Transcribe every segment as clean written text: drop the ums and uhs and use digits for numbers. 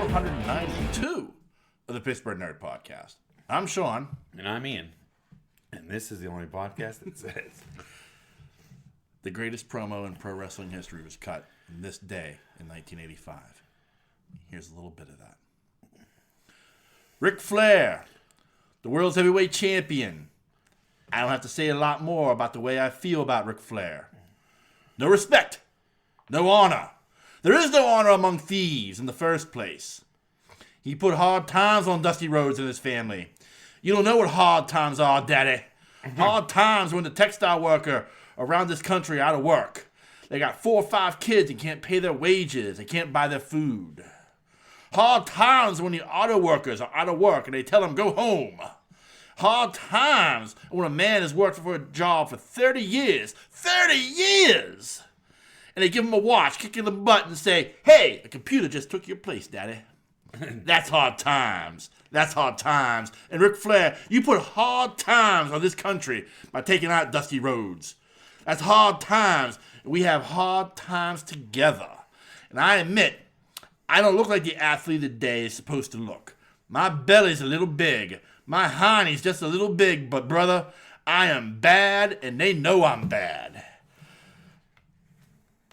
492 of the Pittsburgh Nerd Podcast. I'm Sean. And I'm Ian. And this is the only podcast that says the greatest promo in pro wrestling history was cut on this day in 1985. Here's a little bit of that. Ric Flair, the world's heavyweight champion. I don't have to say a lot more about the way I feel about Ric Flair. No respect. No honor. There is no honor among thieves in the first place. He put hard times on Dusty Rhodes and his family. You don't know what hard times are, Daddy. Hard times when the textile worker around this country are out of work. They got 4 or 5 kids and can't pay their wages. They can't buy their food. Hard times when the auto workers are out of work and they tell them go home. Hard times when a man has worked for a job for 30 years. 30 years! And they give him a watch, kick in the butt, and say, hey, a computer just took your place, Daddy. That's hard times. That's hard times. And Ric Flair, you put hard times on this country by taking out Dusty Rhodes. That's hard times. We have hard times together. And I admit, I don't look like the athlete of the day is supposed to look. My belly's a little big. My hiney's just a little big. But, brother, I am bad, and they know I'm bad.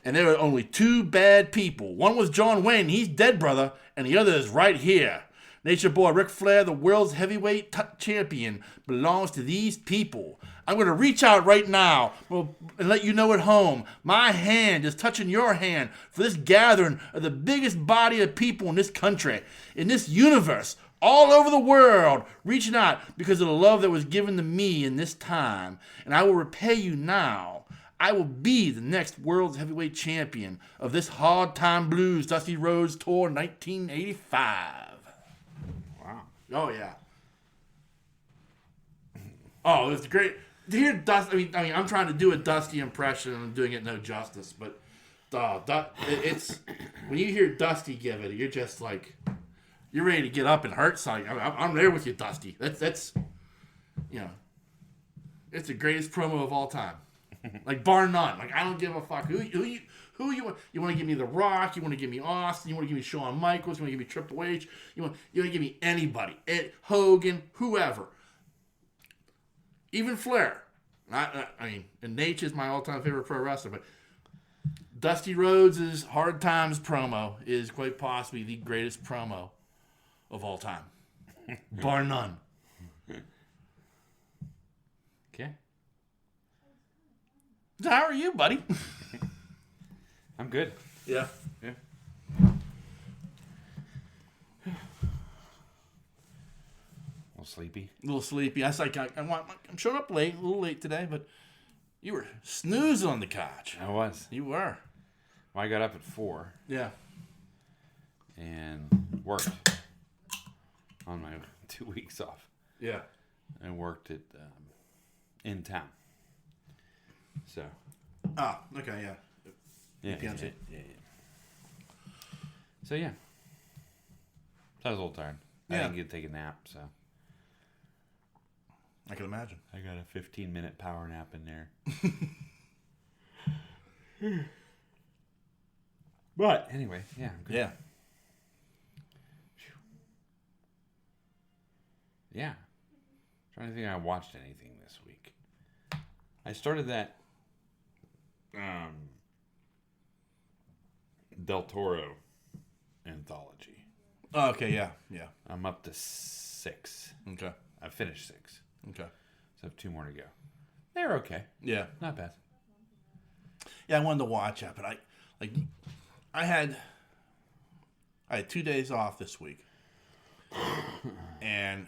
And there are only 2 bad people. One was John Wayne. He's dead, brother. And the other is right here. Nature Boy Ric Flair, the world's heavyweight champion, belongs to these people. I'm going to reach out right now and let you know at home. My hand is touching your hand for this gathering of the biggest body of people in this country, in this universe, all over the world, reaching out because of the love that was given to me in this time. And I will repay you now. I will be the next world's heavyweight champion of this Hard Time Blues Dusty Rhodes Tour 1985. wow. Oh, yeah. Oh, it's great. To hear Dusty, I mean, I'm trying to do a Dusty impression and I'm doing it no justice, but it's when you hear Dusty give it, you're just like, you're ready to get up and hurt something. I'm there with you, Dusty. That's you know, it's the greatest promo of all time. Like, bar none. Like, I don't give a fuck. Who you want? You want to give me The Rock? You want to give me Austin? You want to give me Shawn Michaels? You want to give me Triple H? You want to give me anybody? Hogan? Whoever. Even Flair. I mean, and Nate is my all-time favorite pro wrestler, but Dusty Rhodes' Hard Times promo is quite possibly the greatest promo of all time. Bar none. Okay. So how are you, buddy? I'm good. Yeah. Yeah. A little sleepy. A little sleepy. I was like, I'm showing up late, a little late today, but you were snoozing on the couch. I was. You were. Well, I got up at 4. Yeah. And worked on my 2 weeks off. Yeah. I worked at in town. So. Oh, okay, yeah. Yeah. PMC. Yeah. So yeah. So I was a little tired. I Yeah. didn't get to take a nap, so. I can imagine. I got a 15-minute power nap in there. But anyway, yeah. I'm good. Yeah. Yeah. Trying to think if I watched anything this week. I started that Del Toro anthology. Oh, okay, yeah. I'm up to 6. Okay. I finished 6. Okay. So I have 2 more to go. They're okay. Yeah. Not bad. Yeah, I wanted to watch it, but I had 2 days off this week. And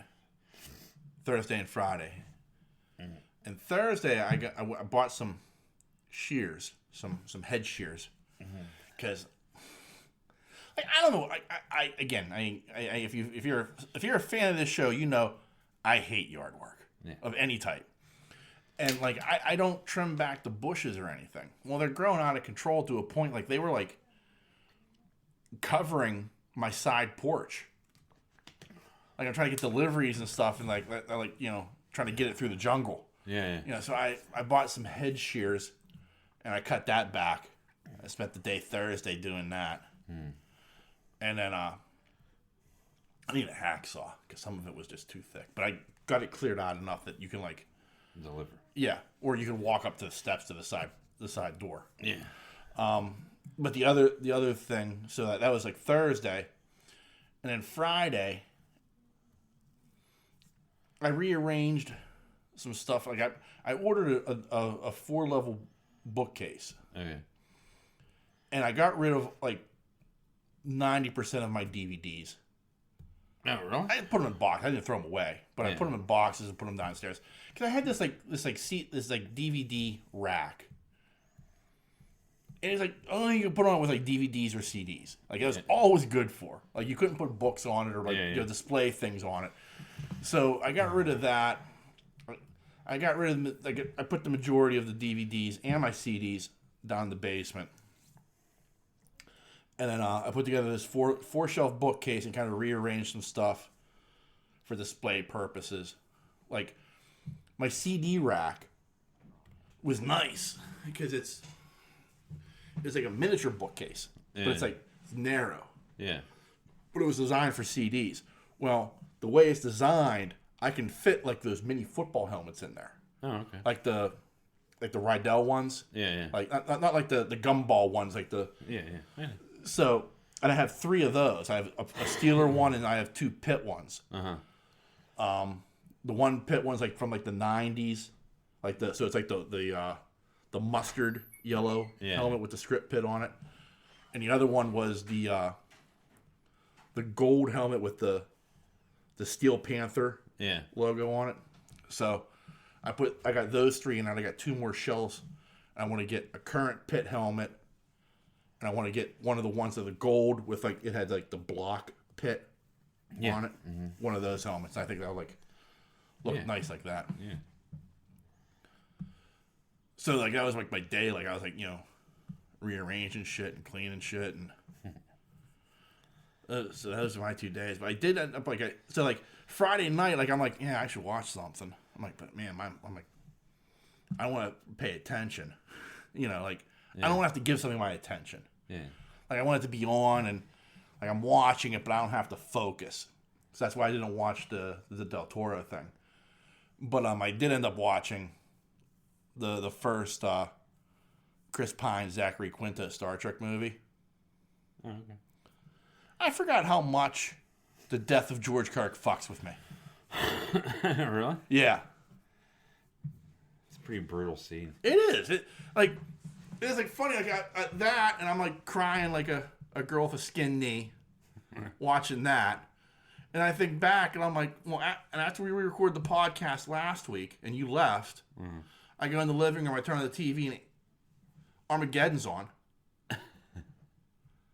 Thursday and Friday. And Thursday I bought some shears, some head shears, because I don't know. If you're a fan of this show, you know I hate yard work of any type, and I don't trim back the bushes or anything. Well, they're growing out of control to a point they were covering my side porch. I'm trying to get deliveries and stuff, and trying to get it through the jungle. Yeah. So I bought some head shears, and I cut that back. I spent the day Thursday doing that. And then I need a hacksaw because some of it was just too thick. But I got it cleared out enough that you can like deliver. Yeah, or you can walk up to the steps to the side door. Yeah. But the other thing, so that was like Thursday, and then Friday, I rearranged some stuff. Like I ordered a 4-level bookcase. Okay. And I got rid of like 90% of my DVDs. Oh, really? I didn't put them in boxes. I didn't throw them away, but I put them in boxes and put them downstairs. Because I had this DVD rack, and it's like only you could put on it with like DVDs or CDs. Like it was always good for. Like you couldn't put books on it or like display things on it. So I got rid of that. I got rid of I put the majority of the DVDs and my CDs down in the basement. And then I put together this four shelf bookcase and kind of rearranged some stuff for display purposes. Like my CD rack was nice because it's like a miniature bookcase, but it's narrow. Yeah. But it was designed for CDs. Well, the way it's designed, I can fit like those mini football helmets in there. Oh, okay. Like the Rydell ones. Yeah. Like not like the gumball ones, like the Yeah. So, and I have 3 of those. I have a Steeler one, and I have 2 Pitt ones. The one Pitt one's like from like the 90s, so it's like the mustard yellow helmet with the script Pitt on it, and the other one was the gold helmet with the Steel Panther logo on it. So, I got those 3, and then I got 2 more shells. I want to get a current Pitt helmet. And I want to get one of the ones of the gold with like it had like the block Pitt on it. Mm-hmm. One of those helmets. I think that would like look nice like that. Yeah. So like that was like my day. Like I was like rearranging shit and cleaning shit and. So those are my 2 days. But I did end up like Friday night. Like I'm like I should watch something. I'm like but man I'm like I don't want to pay attention. I don't want to have to give something my attention. Yeah. Like I want it to be on and like I'm watching it, but I don't have to focus. So that's why I didn't watch the Del Toro thing. But I did end up watching the first Chris Pine, Zachary Quinto Star Trek movie. Oh, okay. I forgot how much the death of George Kirk fucks with me. Really? Yeah. It's a pretty brutal scene. It is. It's like funny, like that, and I'm like crying like a girl with a skinned knee, watching that, and I think back, and I'm like, well, and after we recorded the podcast last week, and you left, I go in the living room, I turn on the TV, and Armageddon's on,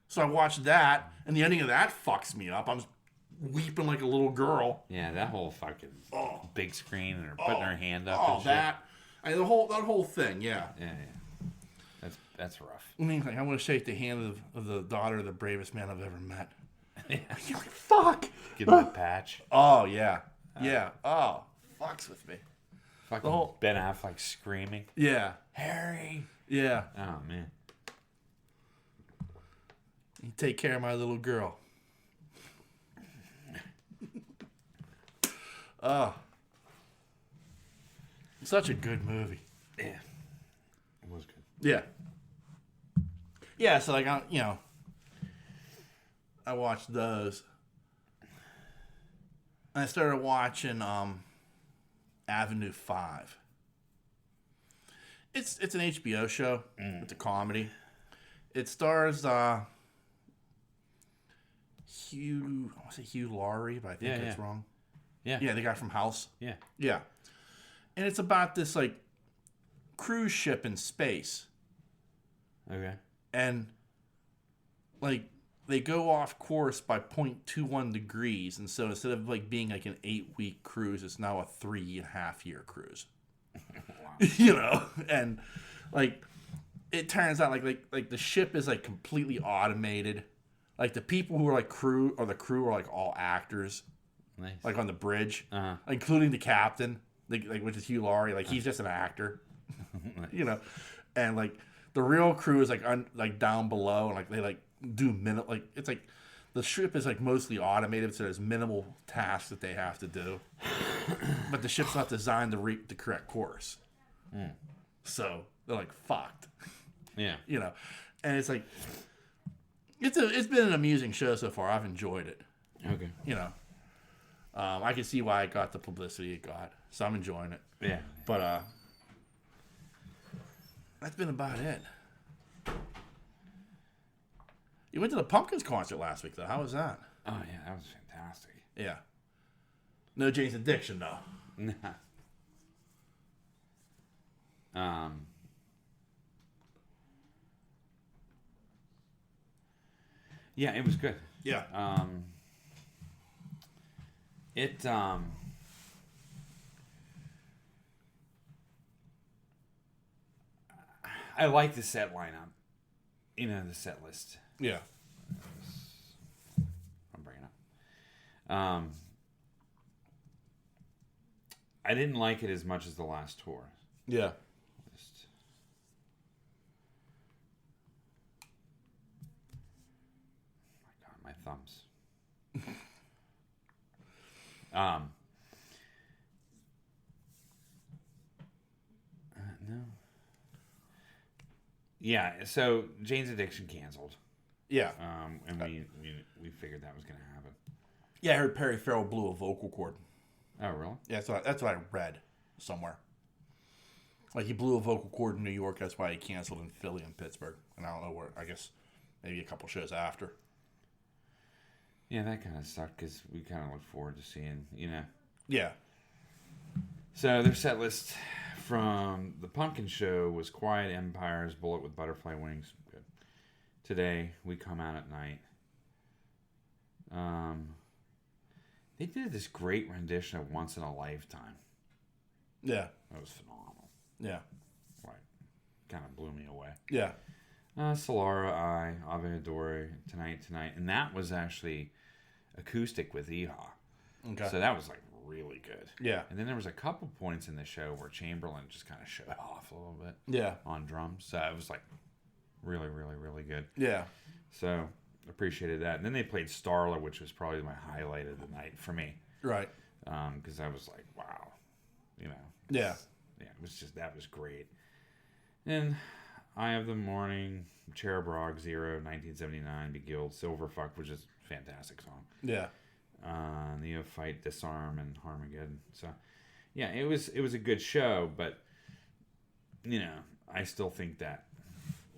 so I watched that, and the ending of that fucks me up. I'm weeping like a little girl. Yeah, that whole fucking big screen and her putting her hand up. and that, that whole thing, yeah. Yeah. That's rough. I mean, like, I want to shake the hand of the daughter of the bravest man I've ever met. Yeah. You're like, fuck! Give him a patch. Oh, yeah. Yeah. Oh, fucks with me. Fucking Ben Affleck screaming. Yeah. Harry! Yeah. Oh, man. You take care of my little girl. Oh. Such a good movie. Yeah. It was good. Yeah. Yeah, so like I watched those. And I started watching Avenue 5. It's an HBO show. It's a comedy. It stars Hugh Laurie, but I think that's wrong. Yeah. Yeah, the guy from House. Yeah. Yeah. And it's about this like cruise ship in space. Okay. And like they go off course by 0.21 degrees, and so instead of like being like an 8-week cruise, it's now a 3.5-year cruise. And like it turns out like the ship is like completely automated. Like the people who are like crew are like all actors. Nice. Like on the bridge, including the captain, like which is Hugh Laurie. Like he's just an actor, Nice. And like the real crew is like down below, and like they like do it's like the ship is like mostly automated, so there's minimal tasks that they have to do. But the ship's not designed to reach the correct course. So they're like fucked. Yeah. You know. And it's like it's been an amusing show so far. I've enjoyed it. Okay. You know. I can see why it got the publicity it got. So I'm enjoying it. Yeah. But that's been about it. You went to the Pumpkins concert last week, though. How was that? Oh, yeah, that was fantastic. Yeah. No Jane's Addiction, though. Nah. Yeah, it was good. Yeah. I like the set lineup. You know, the set list. Yeah. I'm bringing up. I didn't like it as much as the last tour. Yeah. Just, my thumbs. No. Yeah, so Jane's Addiction canceled. Yeah. And we figured that was going to happen. Yeah, I heard Perry Farrell blew a vocal cord. Oh, really? Yeah, that's what I read somewhere. Like, he blew a vocal cord in New York. That's why he canceled in Philly and Pittsburgh. And I don't know where. I guess maybe a couple shows after. Yeah, that kind of sucked because we kind of look forward to seeing, you know. Yeah. So their set list from the Pumpkin Show was Quiet Empire's Bullet with Butterfly Wings. Good. Today, We Come Out at Night. They did this great rendition of Once in a Lifetime. Yeah. That was phenomenal. Yeah. Right. Kind of blew me away. Yeah. Solara, I, Ave Adore, Tonight. And that was actually acoustic with Eha. Okay. So that was like really good. Yeah. And then there was a couple points in the show where Chamberlain just kind of showed off a little bit. Yeah. On drums. So it was like really, really, really good. Yeah. So appreciated that. And then they played Starla, which was probably my highlight of the night for me. Right. Because I was like, wow. You know. Yeah. Yeah, that was great. And Eye of the Morning, Cherub Rock, Zero, 1979, Beguiled, Silverfuck, which is a fantastic song. Yeah. Neophyte, Disarm, and Harmageddon. So, yeah, it was a good show, but, you know, I still think that,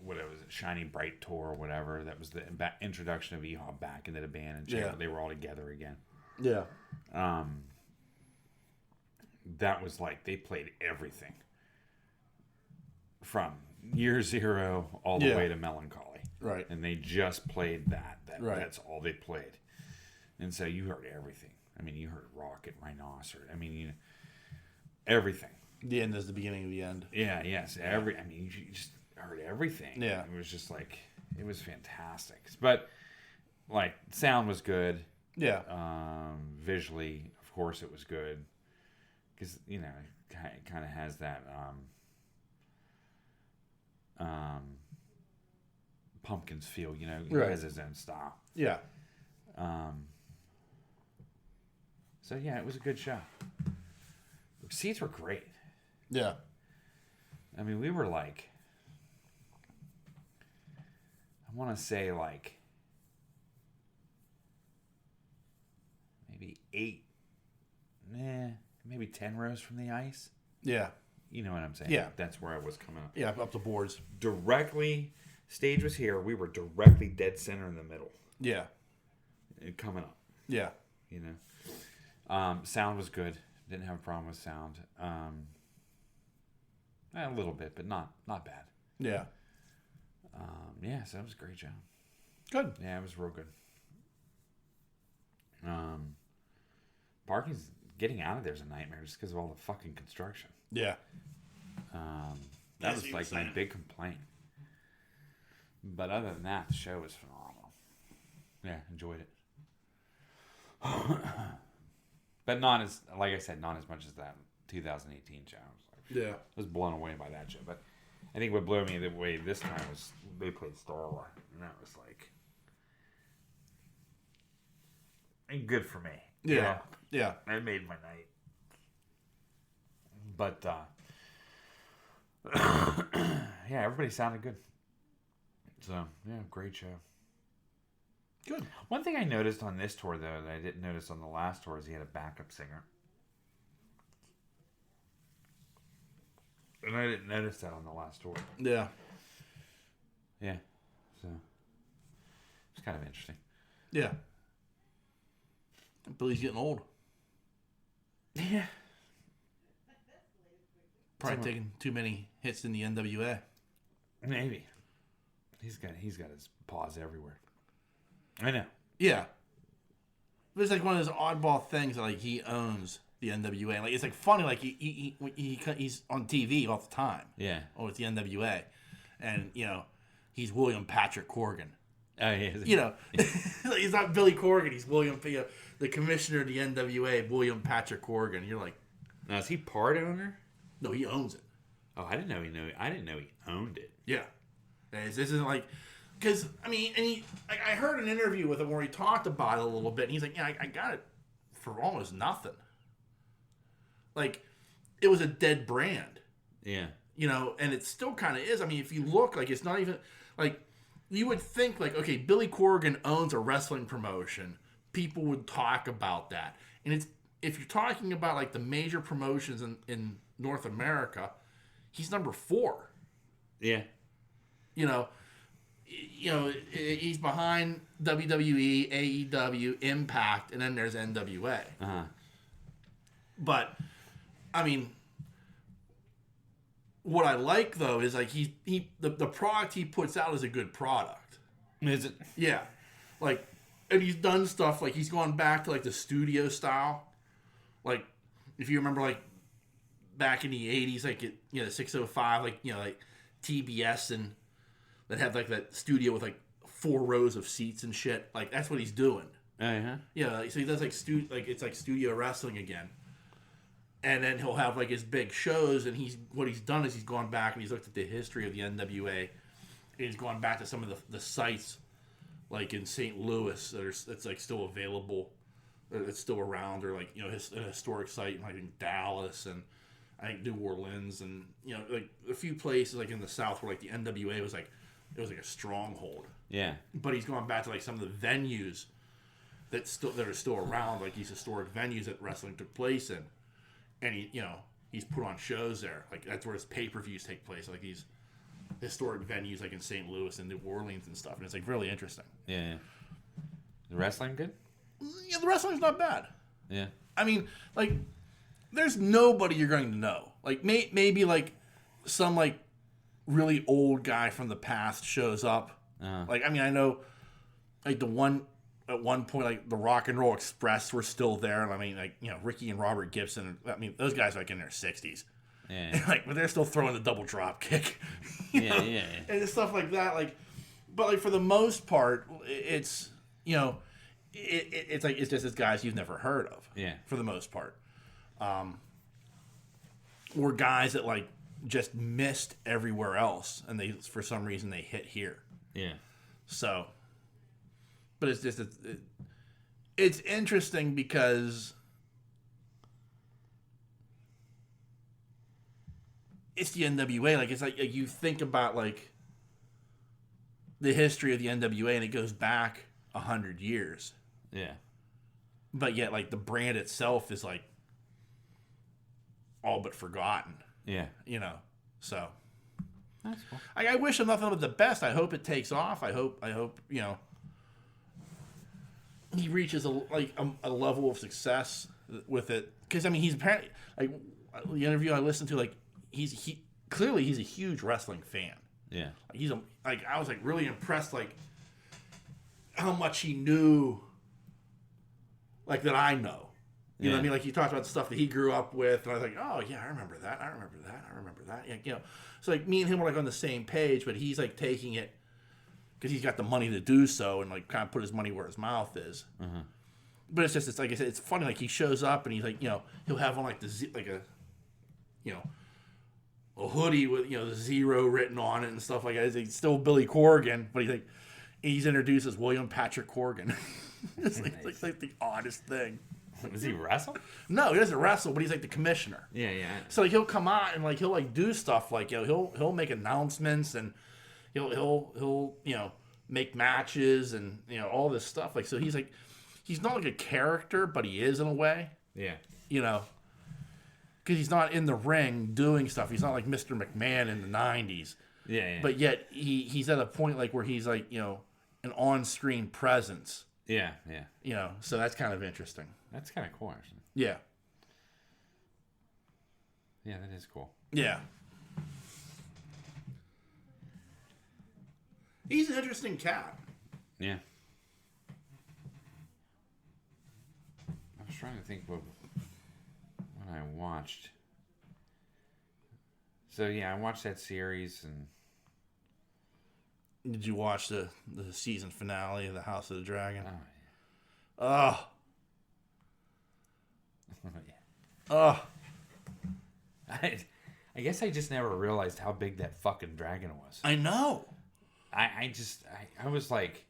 whatever, Shiny Bright Tour or whatever, that was the introduction of Eha back into the band, and they were all together again. Yeah. That was like, they played everything. From Year Zero all the way to Melancholy. Right. And they just played that. Right. That's all they played. And so you heard everything. I mean, you heard Rocket, Rhinoceros. I mean, you know, everything. The end is the beginning of the end. Yeah, yes. You just heard everything. Yeah. It was just like, it was fantastic. But, like, sound was good. Yeah. Visually, of course, it was good. Because, you know, it kind of has that Pumpkins feel, you know. He has his own style. Yeah. So, yeah, it was a good show. The seats were great. Yeah. I mean, we were like, I want to say like maybe 10 rows from the ice. Yeah. You know what I'm saying? Yeah. That's where I was coming up. Yeah, up the boards. Directly, stage was here. We were directly dead center in the middle. Yeah. And coming up. Yeah. You know? Sound was good. Didn't have a problem with sound. A little bit, but not bad. Yeah. Yeah, so that was a great job. Good. Yeah, it was real good. Parking's getting out of there's a nightmare just because of all the fucking construction. Yeah. That was like my big complaint. But other than that, the show was phenomenal. Yeah, enjoyed it. But not as, like I said, not as much as that 2018 show. I was blown away by that show. But I think what blew me away this time was they played Star Wars. And that was like, and good for me. Yeah. You know? Yeah. It made my night. But yeah, everybody sounded good. So yeah, great show. Good. One thing I noticed on this tour though that I didn't notice on the last tour is he had a backup singer. And I didn't notice that on the last tour. Yeah. Yeah. So it's kind of interesting. Yeah. Billy's getting old. Yeah. Probably taking too many hits in the NWA. Maybe. He's got his paws everywhere. I know. Yeah. But it's like one of those oddball things that like he owns the NWA. Like it's like funny. Like he's on TV all the time. Yeah. Oh, it's the NWA, and he's William Patrick Corgan. Oh, yeah. He's not Billy Corgan. He's William, the commissioner of the NWA, William Patrick Corgan. You're like, now is he part owner? no, he owns it. Oh, I didn't know he owned it. Yeah, this isn't like, because I heard an interview with him where he talked about it a little bit, and he's like, yeah, I got it for almost nothing. Like, it was a dead brand. Yeah. And it still kind of is. I mean, if you look, like, it's not even, like, you would think, like, okay, Billy Corgan owns a wrestling promotion. People would talk about that. And if you're talking about, like, the major promotions in North America, he's number 4. Yeah. He's behind WWE, AEW, Impact, and then there's NWA. Uh-huh. But, I mean, what I like though is like the product he puts out is a good product. Is it? Yeah, like, and he's done stuff like he's gone back to like the studio style. Like, if you remember, like back in the '80s, like 605, like like TBS, and that had like that studio with like 4 rows of seats and shit. Like that's what he's doing. Uh-huh. Yeah, so he does like it's like studio wrestling again. And then he'll have like his big shows, and what he's done is he's gone back and he's looked at the history of the NWA, and he's gone back to some of the sites, like in St. Louis, that's like still available, that's still around, or like a historic site like in Dallas, and I think New Orleans, and like a few places like in the South where like the NWA was like a stronghold. Yeah. But he's gone back to like some of the venues that are still around, like these historic venues that wrestling took place in. And he's put on shows there. Like that's where his pay-per-views take place. Like these historic venues, like in St. Louis and New Orleans and stuff. And it's like really interesting. Yeah. The wrestling good? Yeah, the wrestling's not bad. Yeah. I mean, like, there's nobody you're going to know. Like maybe like some like really old guy from the past shows up. Uh-huh. Like I know, like at one point, like the Rock and Roll Express were still there, and I mean, like Ricky and Robert Gibson. I mean, those guys are like in their 60s, Yeah. like, but they're still throwing the double drop kick, Yeah. and stuff like that. Like, but like for the most part, it's it's like it's just these guys you've never heard of. Yeah. For the most part, or guys that like just missed everywhere else, and they for some reason they hit here. Yeah. So. But it's just it's interesting because it's the NWA. Like it's like you think about like the history of the NWA, and it goes back 100 years. Yeah. But yet, like the brand itself is like all but forgotten. Yeah. So That's cool. I wish him nothing but the best. I hope it takes off. I hope he reaches a level of success with it, because I mean he's apparently, like, the interview I listened to, like he clearly he's a huge wrestling fan. Yeah. Like I was like really impressed, like how much he knew, like that I know. You know what I mean? Like he talked about the stuff that he grew up with, and I was like, oh yeah, I remember that. Yeah, so like me and him were like on the same page, but he's like taking it because he's got the money to do so, and like kind of put his money where his mouth is. Uh-huh. But it's like I said, it's funny. Like he shows up and he's like, he'll have on like a hoodie with the 0 written on it and stuff like that. It's still Billy Corgan, but he's introduced as William Patrick Corgan. It's like the oddest thing. Does he wrestle? No, he doesn't wrestle, but he's like the commissioner. Yeah, yeah. So like he'll come out and like he'll like do stuff like he'll make announcements and he'll make matches and all this stuff like so he's not like a character but he is in a way. Yeah. Because he's not in the ring doing stuff. He's not like Mr. McMahon in the 90s. Yeah, yeah. But yet he's at a point like where he's like an on-screen presence. Yeah, yeah. So that's kind of interesting. That's kind of cool, actually. Yeah. Yeah, that is cool. Yeah. He's an interesting cat. Yeah. I was trying to think what I watched. So, yeah, I watched that series and... Did you watch the season finale of the House of the Dragon? Oh, yeah. Oh. I guess I just never realized how big that fucking dragon was. I know. I was like,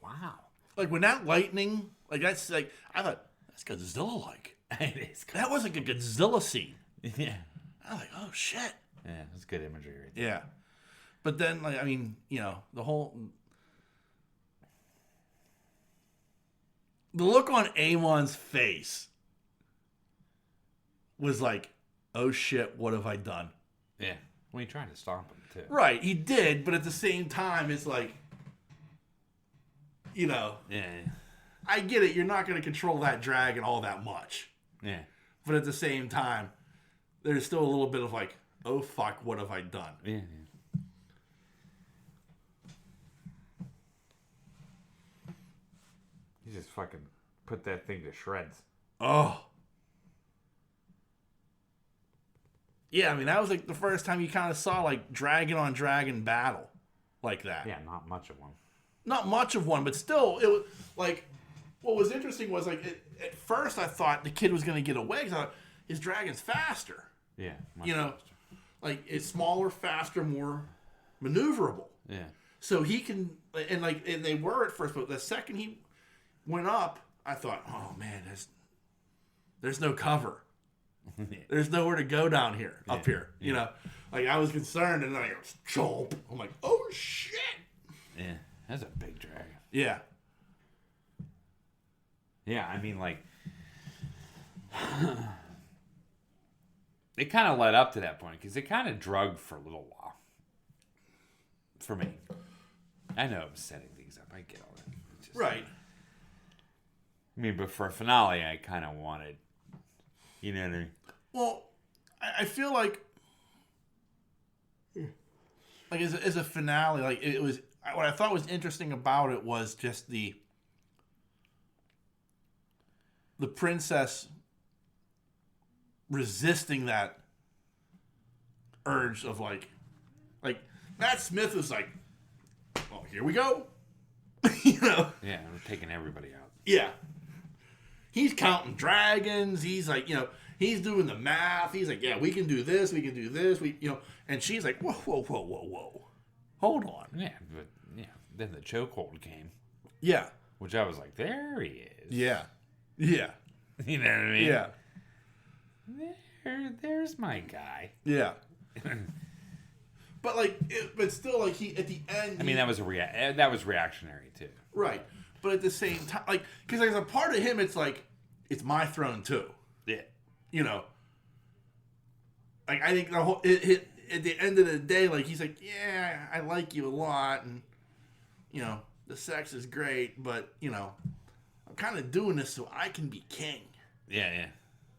wow. Like when that lightning, like that's like, I thought, that's Godzilla-like. It is. That was like a Godzilla scene. Yeah. I was like, oh shit. Yeah, that's good imagery right there. Yeah. But then, like, I mean, the look on Amon's face was like, oh shit, what have I done? Yeah. Well, he tried to stop him, too. Right, he did, but at the same time, it's like, Yeah. I get it, you're not going to control that dragon all that much. Yeah. But at the same time, there's still a little bit of like, oh fuck, what have I done? Yeah. He just fucking put that thing to shreds. Oh. Yeah, I mean, that was like the first time you kind of saw like dragon on dragon battle like that. Yeah, not much of one. Not much of one, but still, it was like, what was interesting was like, at first I thought the kid was going to get away because I thought his dragon's faster. Yeah. Faster. Like it's smaller, faster, more maneuverable. Yeah. So he can, and they were at first, but the second he went up, I thought, oh man, there's no cover. There's nowhere to go down here, up here. Like I was concerned, and then I go, chomp. I'm like, oh shit. Yeah, that's a big dragon. Yeah. Yeah, I mean, like, it kind of led up to that point because it kind of drugged for a little while. For me, I know I'm setting things up. I get all that. Just, right. I mean, but for a finale, I kind of wanted, you know what I mean? Well, I feel like as a finale, like it was. What I thought was interesting about it was just the princess resisting that urge of like Matt Smith was like, oh, here we go. Yeah, we're taking everybody out. Yeah. He's counting dragons. He's like, he's doing the math. He's like, yeah, we can do this. We can do this. And she's like, whoa, whoa, whoa, whoa, whoa. Hold on. Yeah, but then the chokehold came. Yeah. Which I was like, there he is. Yeah. Yeah. You know what I mean? Yeah. There's my guy. Yeah. But but still, like he at the end. I mean, that was reactionary too. Right, but at the same time, like, because there's a part of him, it's like, it's my throne too. Yeah. Like I think the whole at the end of the day, like he's like, yeah, I like you a lot, and the sex is great, but I'm kind of doing this so I can be king. Yeah,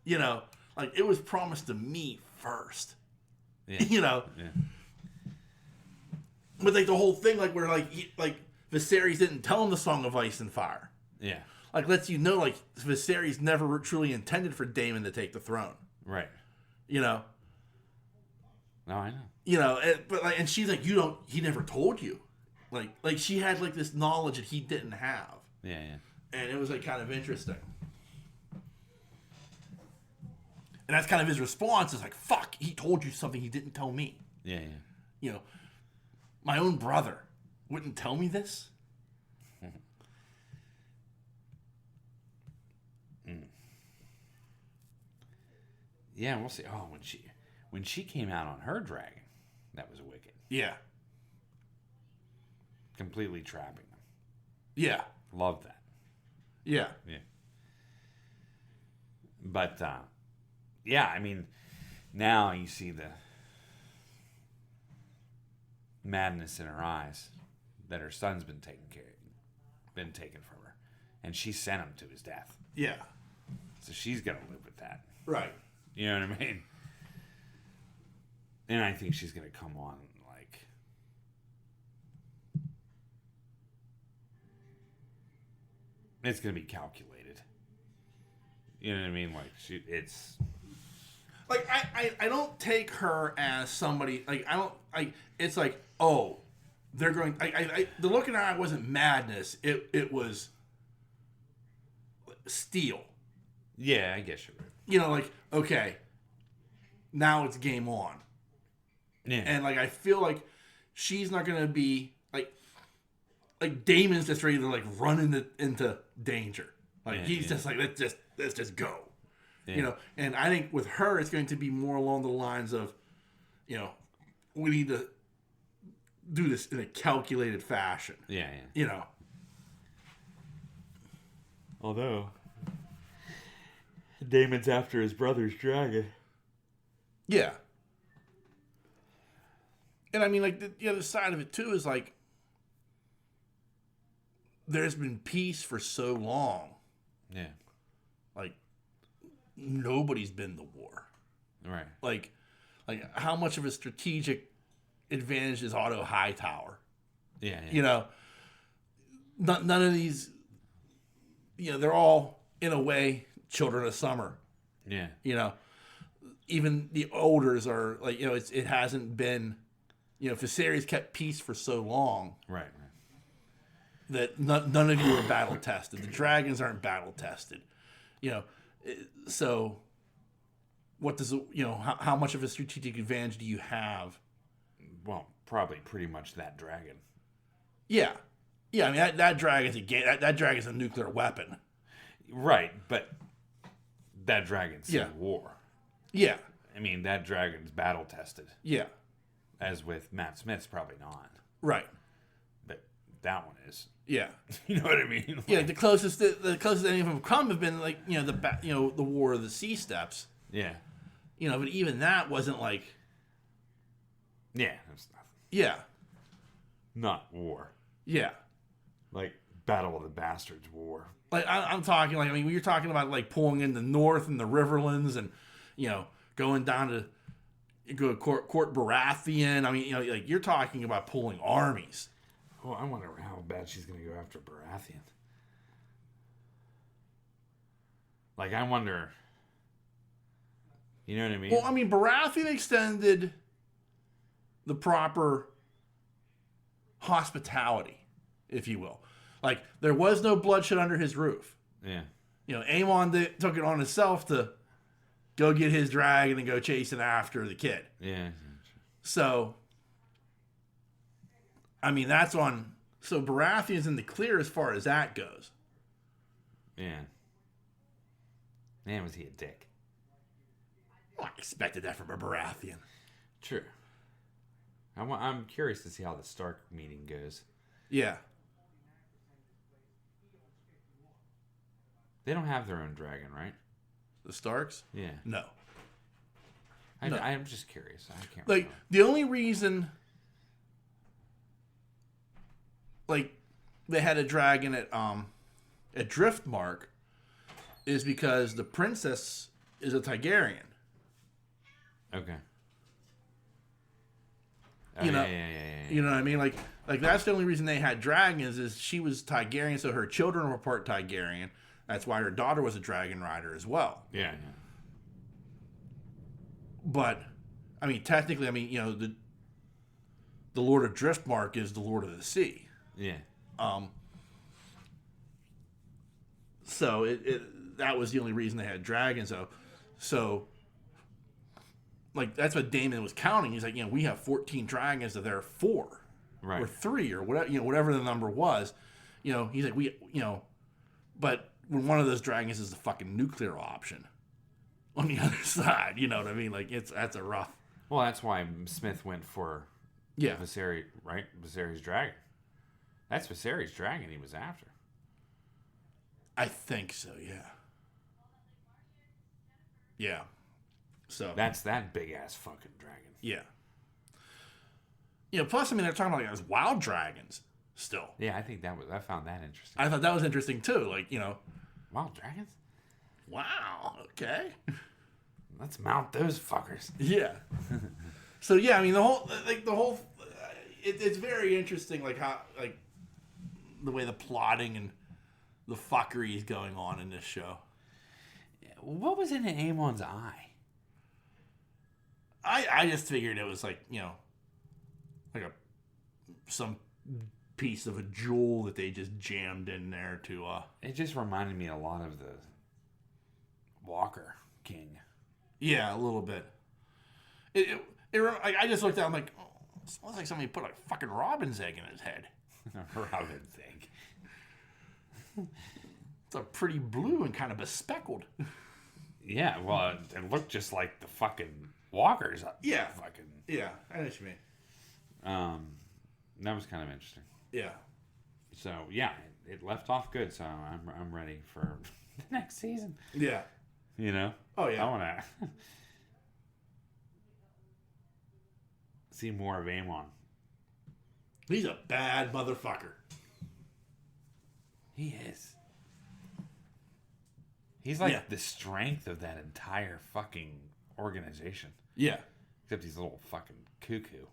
yeah. Like it was promised to me first. Yeah. Yeah. But like the whole thing, like where like Viserys didn't tell him the Song of Ice and Fire. Yeah. Like lets you know like Viserys never truly intended for Daemon to take the throne. Right. No, I know. And she's like, he never told you. Like she had like this knowledge that he didn't have. Yeah, yeah. And it was like kind of interesting. And that's kind of his response is like, fuck, he told you something he didn't tell me. Yeah, yeah. My own brother wouldn't tell me this. Yeah, we'll see. Oh, when she came out on her dragon, that was wicked. Yeah. Completely trapping them. Yeah. Love that. Yeah. Yeah. But yeah, I mean, now you see the madness in her eyes that her son's been taken from her, and she sent him to his death. Yeah. So she's gonna live with that. Right. You know what I mean? And I think she's gonna come on like, it's gonna be calculated. You know what I mean? Like it's like I don't take her as somebody like I don't like it's like, oh, they're going the look in her eye wasn't madness, it was steel. Yeah, I guess you're right. You know, like, okay, now it's game on. Yeah. And like I feel like she's not gonna be like Damon's just ready to like run into danger. Like he's just like let's just go. Yeah. You know, and I think with her it's going to be more along the lines of, you know, we need to do this in a calculated fashion. Yeah. You know. Although Damon's after his brother's dragon. Yeah. And I mean, like, the other side of it, too, is like, there's been peace for so long. Yeah. Like, nobody's been to war. Right. Like how much of a strategic advantage is Otto Hightower? Yeah. You know, none of these, you know, they're all, in a way, children of summer. Yeah. You know, even the Olders are, like, you know, it hasn't been, you know, Viserys kept peace for so long. Right. That none of you are battle tested. The dragons aren't battle tested. You know, so what does, you know, how much of a strategic advantage do you have? Well, probably pretty much that dragon. Yeah. Yeah, I mean, that dragon's that dragon's a nuclear weapon. Right, but that dragon's seen war. Yeah. I mean, that dragon's battle tested. Yeah. As with Matt Smith's probably not. Right. But that one is. Yeah. You know what I mean? Like, yeah, the closest any of them have come have been like, you know, the War of the Sea Steps. Yeah. You know, but even that wasn't like. Yeah, it's nothing. Yeah. Not war. Yeah. Like Battle of the Bastards war. Like I'm talking like, I mean, you're talking about like pulling in the north and the Riverlands and, you know, going down to Court Baratheon. I mean, you know, like you're talking about pulling armies. Oh, I wonder how bad she's going to go after Baratheon. Like, I wonder. You know what I mean? Well, I mean, Baratheon extended the proper hospitality, if you will. Like, there was no bloodshed under his roof. Yeah. You know, Aemon took it on himself to go get his dragon and go chasing after the kid. Yeah. So, I mean, that's on. So Baratheon's in the clear as far as that goes. Yeah. Man, was he a dick? Well, I expected that from a Baratheon. True. I'm curious to see how the Stark meeting goes. Yeah. They don't have their own dragon, right? The Starks? Yeah. No. I'm just curious. I can't like remember. The only reason like they had a dragon at Driftmark is because the princess is a Targaryen. Okay. You know, yeah. You know what I mean? Like that's the only reason they had dragons is she was Targaryen, so her children were part Targaryen. That's why her daughter was a dragon rider as well. Yeah. But I mean, technically, I mean, you know, the Lord of Driftmark is the Lord of the Sea. Yeah. So that was the only reason they had dragons, though. So, like, that's what Daemon was counting. He's like, you know, we have 14 dragons, so there are 4, right, or 3, or whatever, you know, whatever the number was. You know, he's like, you know, but when one of those dragons is the fucking nuclear option, on the other side. You know what I mean? Like that's a rough. Well, that's why Smith went for Viserys, right? Viserys dragon. That's Viserys dragon he was after. I think so. Yeah. Yeah. So that's that big ass fucking dragon. Yeah. Plus, I mean, they're talking about those wild dragons still. Yeah, I found that interesting. I thought that was interesting too. Like, wild dragons? Wow. Okay. Let's mount those fuckers. Yeah. So yeah, I mean, it's very interesting, like how, like the way the plotting and the fuckery is going on in this show. What was in Aemon's eye? I just figured it was like, like some piece of a jewel that they just jammed in there to It just reminded me a lot of the Walker King. Yeah, a little bit. I just looked at it, I'm like, oh, it smells like somebody put a fucking robin's egg in his head. Robin's egg. It's a pretty blue and kind of bespeckled. Yeah, well, it looked just like the fucking Walkers. Yeah. Fucking. Yeah, I know what you mean. That was kind of interesting. Yeah. So yeah, it left off good. So I'm ready for the next season. Yeah. Oh yeah. I want to see more of Aemon. He's a bad motherfucker. He is. He's like the strength of that entire fucking organization. Yeah. Except he's a little fucking cuckoo.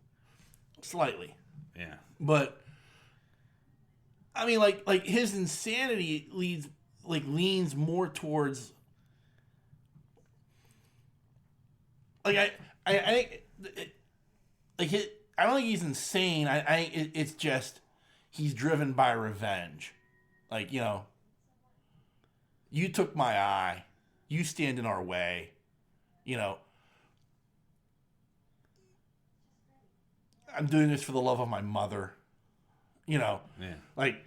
Slightly. Yeah. But I mean, like his insanity leans more towards, like I think I don't think he's insane. It's just he's driven by revenge. Like, you took my eye, you stand in our way, I'm doing this for the love of my mother, Yeah. like,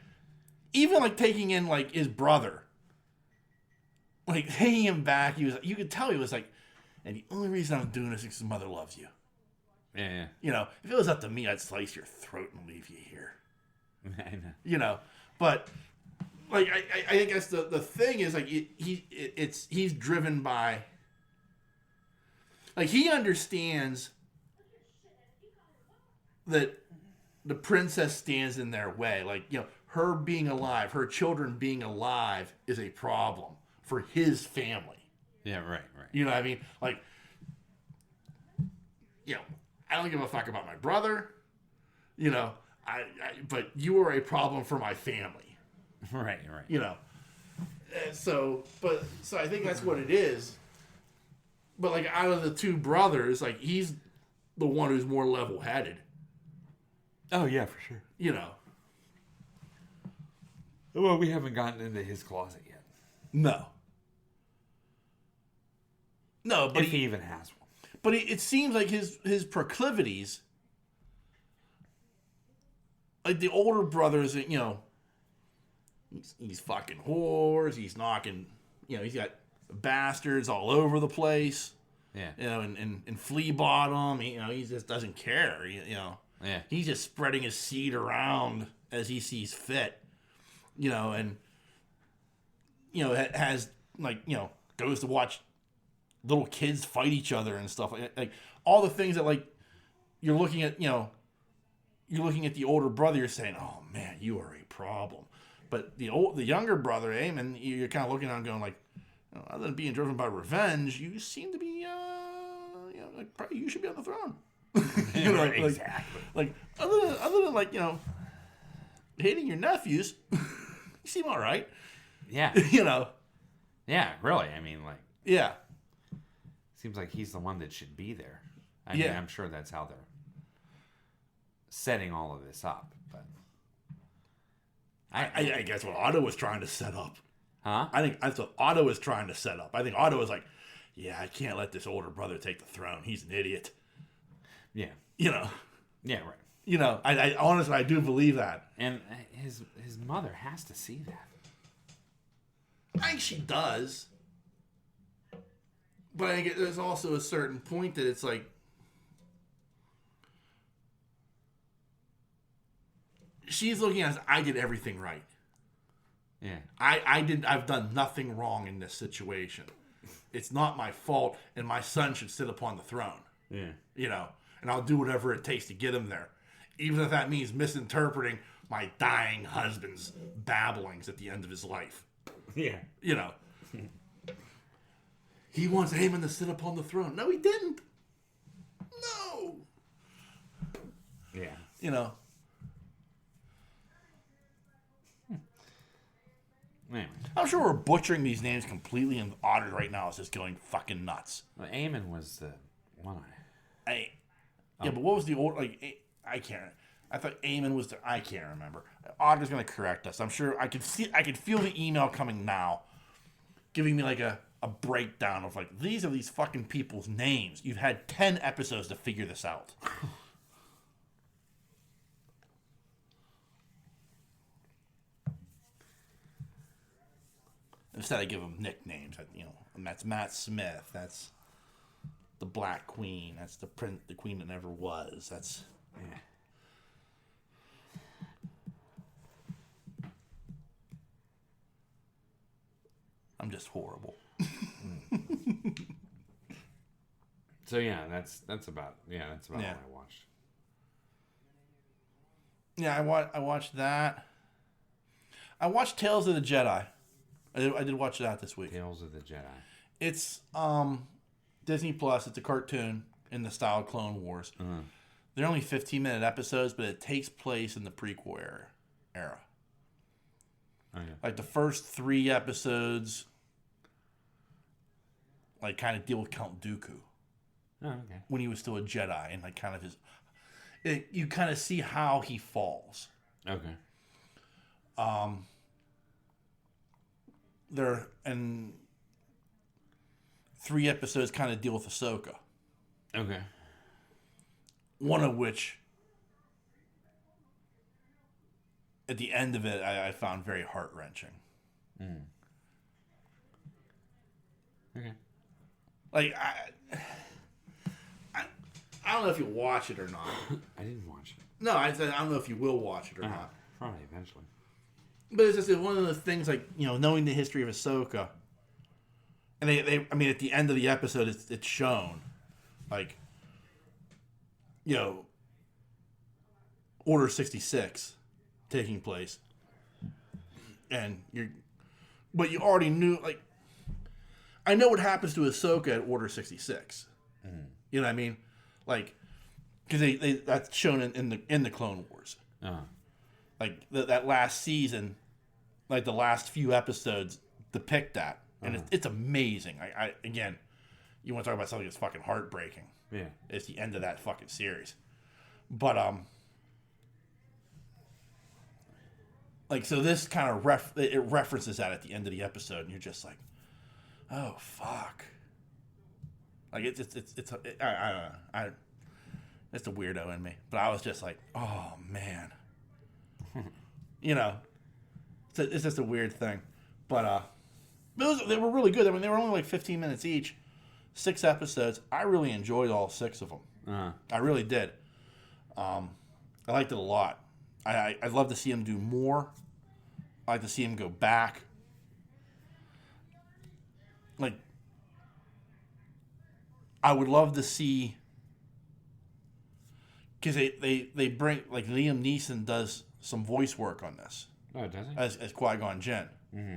even like taking in like his brother, like taking him back, you could tell he was like, and the only reason I'm doing this is because his mother loves you. Yeah. If it was up to me, I'd slice your throat and leave you here. I know. But like I guess the thing is like he's driven by, like, he understands that the princess stands in their way. Like, her being alive, her children being alive is a problem for his family. Yeah, right. You know what I mean? Like, I don't give a fuck about my brother. But you are a problem for my family. Right. So I think that's what it is. But like, out of the two brothers, like, he's the one who's more level-headed. Oh yeah, for sure. Well, we haven't gotten into his closet yet. No, but if he even has one. But it seems like his proclivities, like the older brothers, he's fucking whores. He's knocking, he's got bastards all over the place. Yeah. And flea bottom. He just doesn't care. Yeah. He's just spreading his seed around as he sees fit. And has, like, goes to watch little kids fight each other and stuff, like all the things that, like, you're looking at the older brother, you're saying, oh man, you are a problem. But the younger brother, Aemon, you're kind of looking at him going like, other than being driven by revenge, you seem to be like, probably you should be on the throne. Exactly. Like other than like, hating your nephews, you seem all right. Yeah. Yeah, really. I mean, like, yeah. Seems like he's the one that should be there. I mean, I'm sure that's how they're setting all of this up. But I guess what Otto was trying to set up. Huh? I think that's what Otto was trying to set up. I think Otto was like, yeah, I can't let this older brother take the throne. He's an idiot. Yeah. Yeah, right. I honestly, I do believe that. And his mother has to see that. I think she does. But I think there's also a certain point that it's like she's looking at us, I did everything right. Yeah. I've done nothing wrong in this situation. It's not my fault, and my son should sit upon the throne. Yeah. You know, and I'll do whatever it takes to get him there. Even if that means misinterpreting my dying husband's babblings at the end of his life. Yeah. You know. He wants Aemon to sit upon the throne. No, he didn't. No. Yeah. You know. Anyway. I'm sure we're butchering these names completely, and Otter right now is just going fucking nuts. Well, Aemon was the one Yeah, but what was the old, like, I can't, I thought Aemon was I can't remember. Otter's going to correct us. I'm sure I could feel the email coming now, giving me like a breakdown of like, these are these fucking people's names. You've had 10 episodes to figure this out. Instead, I give them nicknames. You know, and that's Matt Smith. That's the Black Queen. That's the queen that never was. That's Yeah. I'm just horrible. So yeah, that's about what I watched. Yeah, I watched that. I watched Tales of the Jedi. I did watch that this week. Tales of the Jedi. It's Disney Plus. It's a cartoon in the style of Clone Wars. Uh-huh. They're only 15-minute episodes, but it takes place in the prequel era. Oh yeah. Like the first 3 episodes, like kind of deal with Count Dooku Oh okay. when he was still a Jedi, and like kind of you kind of see how he falls. Okay. There and 3 episodes kind of deal with Ahsoka. Okay. One of which, at the end of it, I found very heart-wrenching. Mm. Okay. Like, I don't know if you'll watch it or not. I didn't watch it. No, I said I don't know if you will watch it or not. Probably eventually. But it's just one of those things, like, you know, knowing the history of Ahsoka. And I mean, at the end of the episode, it's shown, like, you know, Order 66 taking place. And but you already knew, like, I know what happens to Ahsoka at Order 66. Mm-hmm. You know what I mean? Like, because they that's shown in the Clone Wars. Uh-huh. Like that last season, like the last few episodes depict that, and it's amazing. I again, you want to talk about something that's fucking heartbreaking? Yeah, it's the end of that fucking series. But like, so this kind of it references that at the end of the episode, and you're just like, oh fuck. Like it's I don't know, it's a weirdo in me, but I was just like, oh man. You know, it's just a weird thing, but they were really good. I mean, they were only like 15 minutes each, 6 episodes. I really enjoyed all 6 of them. Uh-huh. I really did. I liked it a lot. I'd love to see him do more. I'd like to see him go back. Like, I would love to see, because they bring, like, Liam Neeson does some voice work on this. Oh, does he? As Qui-Gon Jinn. Mm-hmm.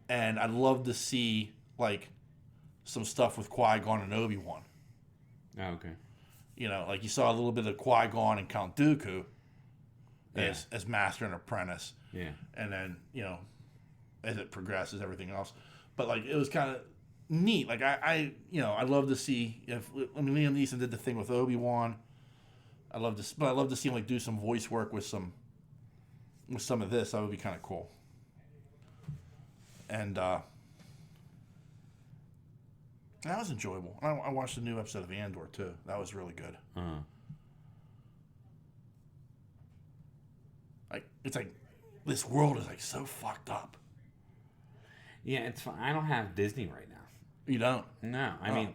And I'd love to see, like, some stuff with Qui-Gon and Obi-Wan. Oh, okay. You know, like you saw a little bit of Qui-Gon and Count Dooku as master and apprentice. Yeah. And then, you know, as it progresses, everything else. But, like, it was kind of neat. Like, I'd love to see, Liam Neeson did the thing with Obi-Wan. I'd love to see him, like, do some voice work with some of this. That would be kind of cool. And that was enjoyable. I watched a new episode of Andor too. That was really good. Uh-huh. Like, it's like this world is like so fucked up. Yeah, it's fine. I don't have Disney right now. You don't? No, I Oh. mean,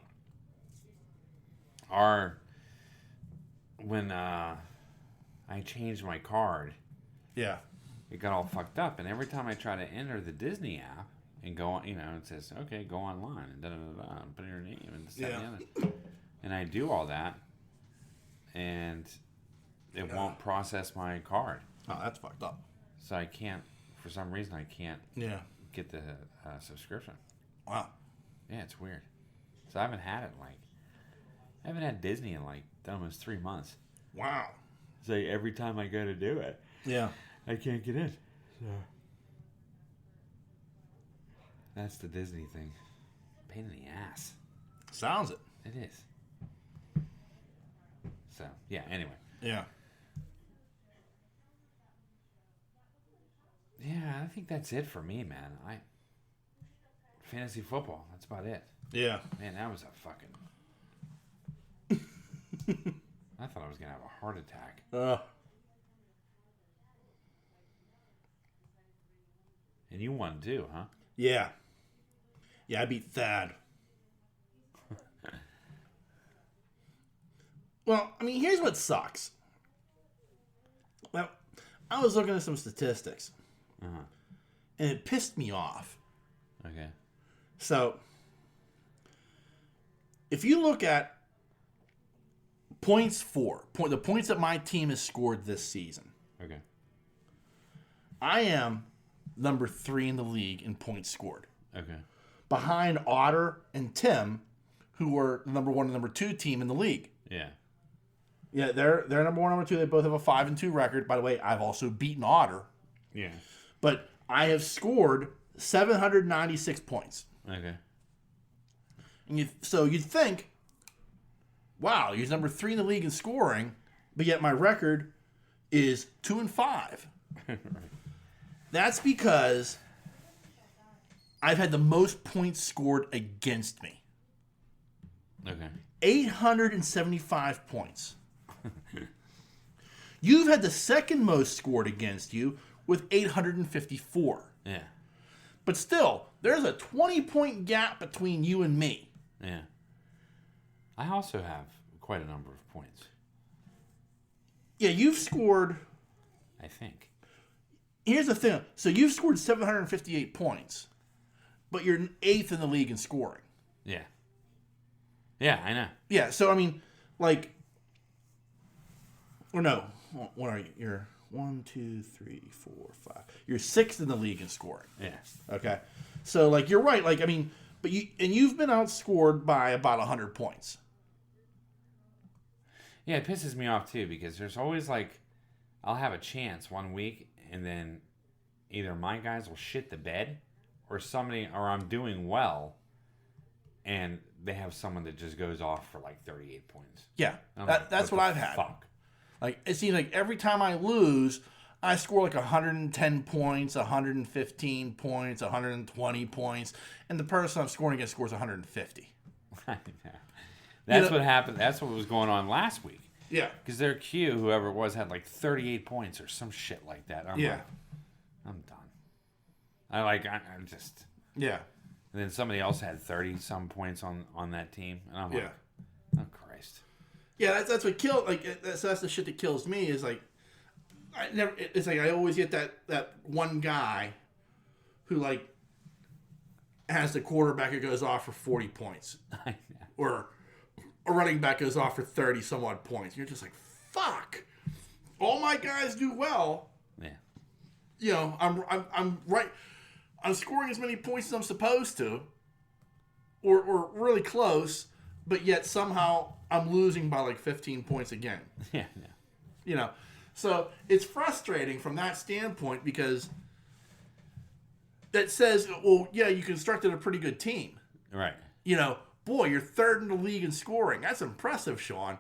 when I changed my card, Yeah. it got all fucked up, and every time I try to enter the Disney app and go on, it says, okay, go online and da da da da, and put in your name and this, that, and the other. And I do all that, and it won't process my card. Oh, that's fucked up. So I can't, for some reason, I can't get the subscription. Wow. Yeah, it's weird. So I haven't had Disney in almost 3 months. Wow. So every time I go to do it, Yeah. I can't get in. So that's the Disney thing. Pain in the ass. Sounds it. It is. So, yeah, anyway. Yeah. Yeah, I think that's it for me, man. Fantasy football, that's about it. Yeah. Man, that was a fucking... I thought I was going to have a heart attack. And you won too, huh? Yeah. Yeah, I beat Thad. Well, I mean, here's what sucks. Well, I was looking at some statistics. Uh-huh. And it pissed me off. Okay. So, if you look at the points that my team has scored this season, Okay. I am number 3 in the league in points scored. Okay. Behind Otter and Tim, who were the number 1 and number 2 team in the league. Yeah. Yeah, they're number 1, number 2. They both have a 5-2 record. By the way, I've also beaten Otter. Yeah. But I have scored 796 points. Okay. And so you'd think, wow, he's number 3 in the league in scoring, but yet my record is 2-5. Right. That's because I've had the most points scored against me. Okay. 875 points. You've had the second most scored against you with 854. Yeah. But still, there's a 20-point gap between you and me. Yeah. I also have quite a number of points, Yeah, you've scored... I think. Here's the thing. So you've scored 758 points, but you're 8th in the league in scoring. Yeah. Yeah, I know. Yeah, so I mean, or no, what are you? You're 1, 2, 3, 4, 5. You're 6th in the league in scoring. Yeah. Okay, so you're right. I mean, but you've been outscored by about 100 points. Yeah, it pisses me off too because there's always I'll have a chance one week and then either my guys will shit the bed or I'm doing well and they have someone that just goes off for 38 points. Yeah, that's what I've had. Fuck. It seems like every time I lose, I score 110 points, 115 points, 120 points, and the person I'm scoring against scores 150. That's what happened. That's what was going on last week. Yeah. Because their Q, whoever it was, had 38 points or some shit like that. I'm done. I'm just... Yeah. And then somebody else had 30-some points on that team. And I'm like, oh, Christ. Yeah, that's what killed. That's the shit that kills me is I always get that one guy who has the quarterback who goes off for 40 points. Or a running back goes off for 30 some odd points. You're just like, fuck. All my guys do well. Yeah. I'm right. I'm scoring as many points as I'm supposed to, or really close, but yet somehow I'm losing by 15 points again. Yeah. So it's frustrating from that standpoint because that says, well, yeah, you constructed a pretty good team. Right. Boy, you're 3rd in the league in scoring. That's impressive, Sean.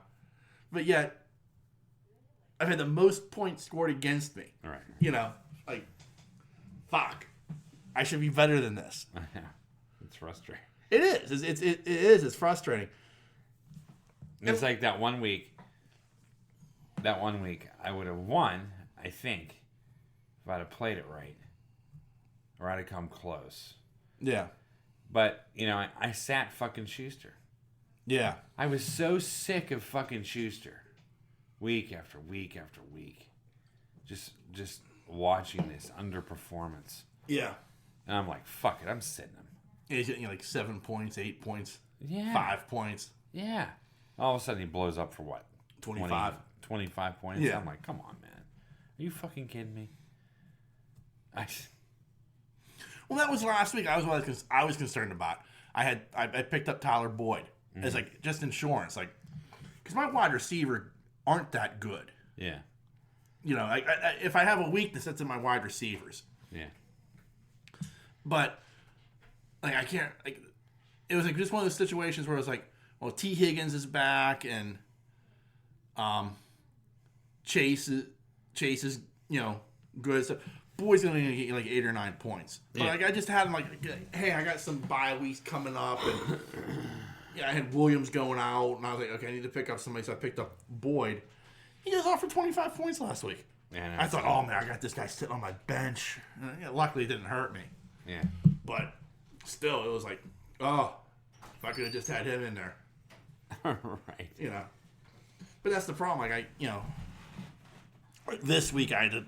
But yet, I've had the most points scored against me. Right. Fuck. I should be better than this. It's frustrating. It is. It is. It's frustrating. It's like that one week I would have won, I think, if I'd have played it right. Or I'd have come close. Yeah. But, I sat fucking Schuster. Yeah. I was so sick of fucking Schuster. Week after week after week. Just watching this underperformance. Yeah. And I'm like, fuck it, I'm sitting him. He's getting like 7 points, 8 points, Yeah. 5 points. Yeah. All of a sudden he blows up for what? 25. 25 points? Yeah. I'm like, come on, man. Are you fucking kidding me? Well, that was last week. I was concerned about. I picked up Tyler Boyd as like just insurance, like because my wide receiver aren't that good. Yeah. If I have a weakness, that's in my wide receivers. Yeah. But like I can't like it was like just one of those situations where it was like, well, T. Higgins is back and Chase is good. So Boyd's gonna get you like 8 or 9 points. But like I just had him like, hey, I got some bye weeks coming up, and I had Williams going out, and I was like, okay, I need to pick up somebody, so I picked up Boyd. He just offered 25 points last week. Yeah, I thought, oh man, I got this guy sitting on my bench. And, luckily, it didn't hurt me. Yeah. But still, it was like, oh, if I could have just had him in there. Right. But that's the problem. Like like this week I had to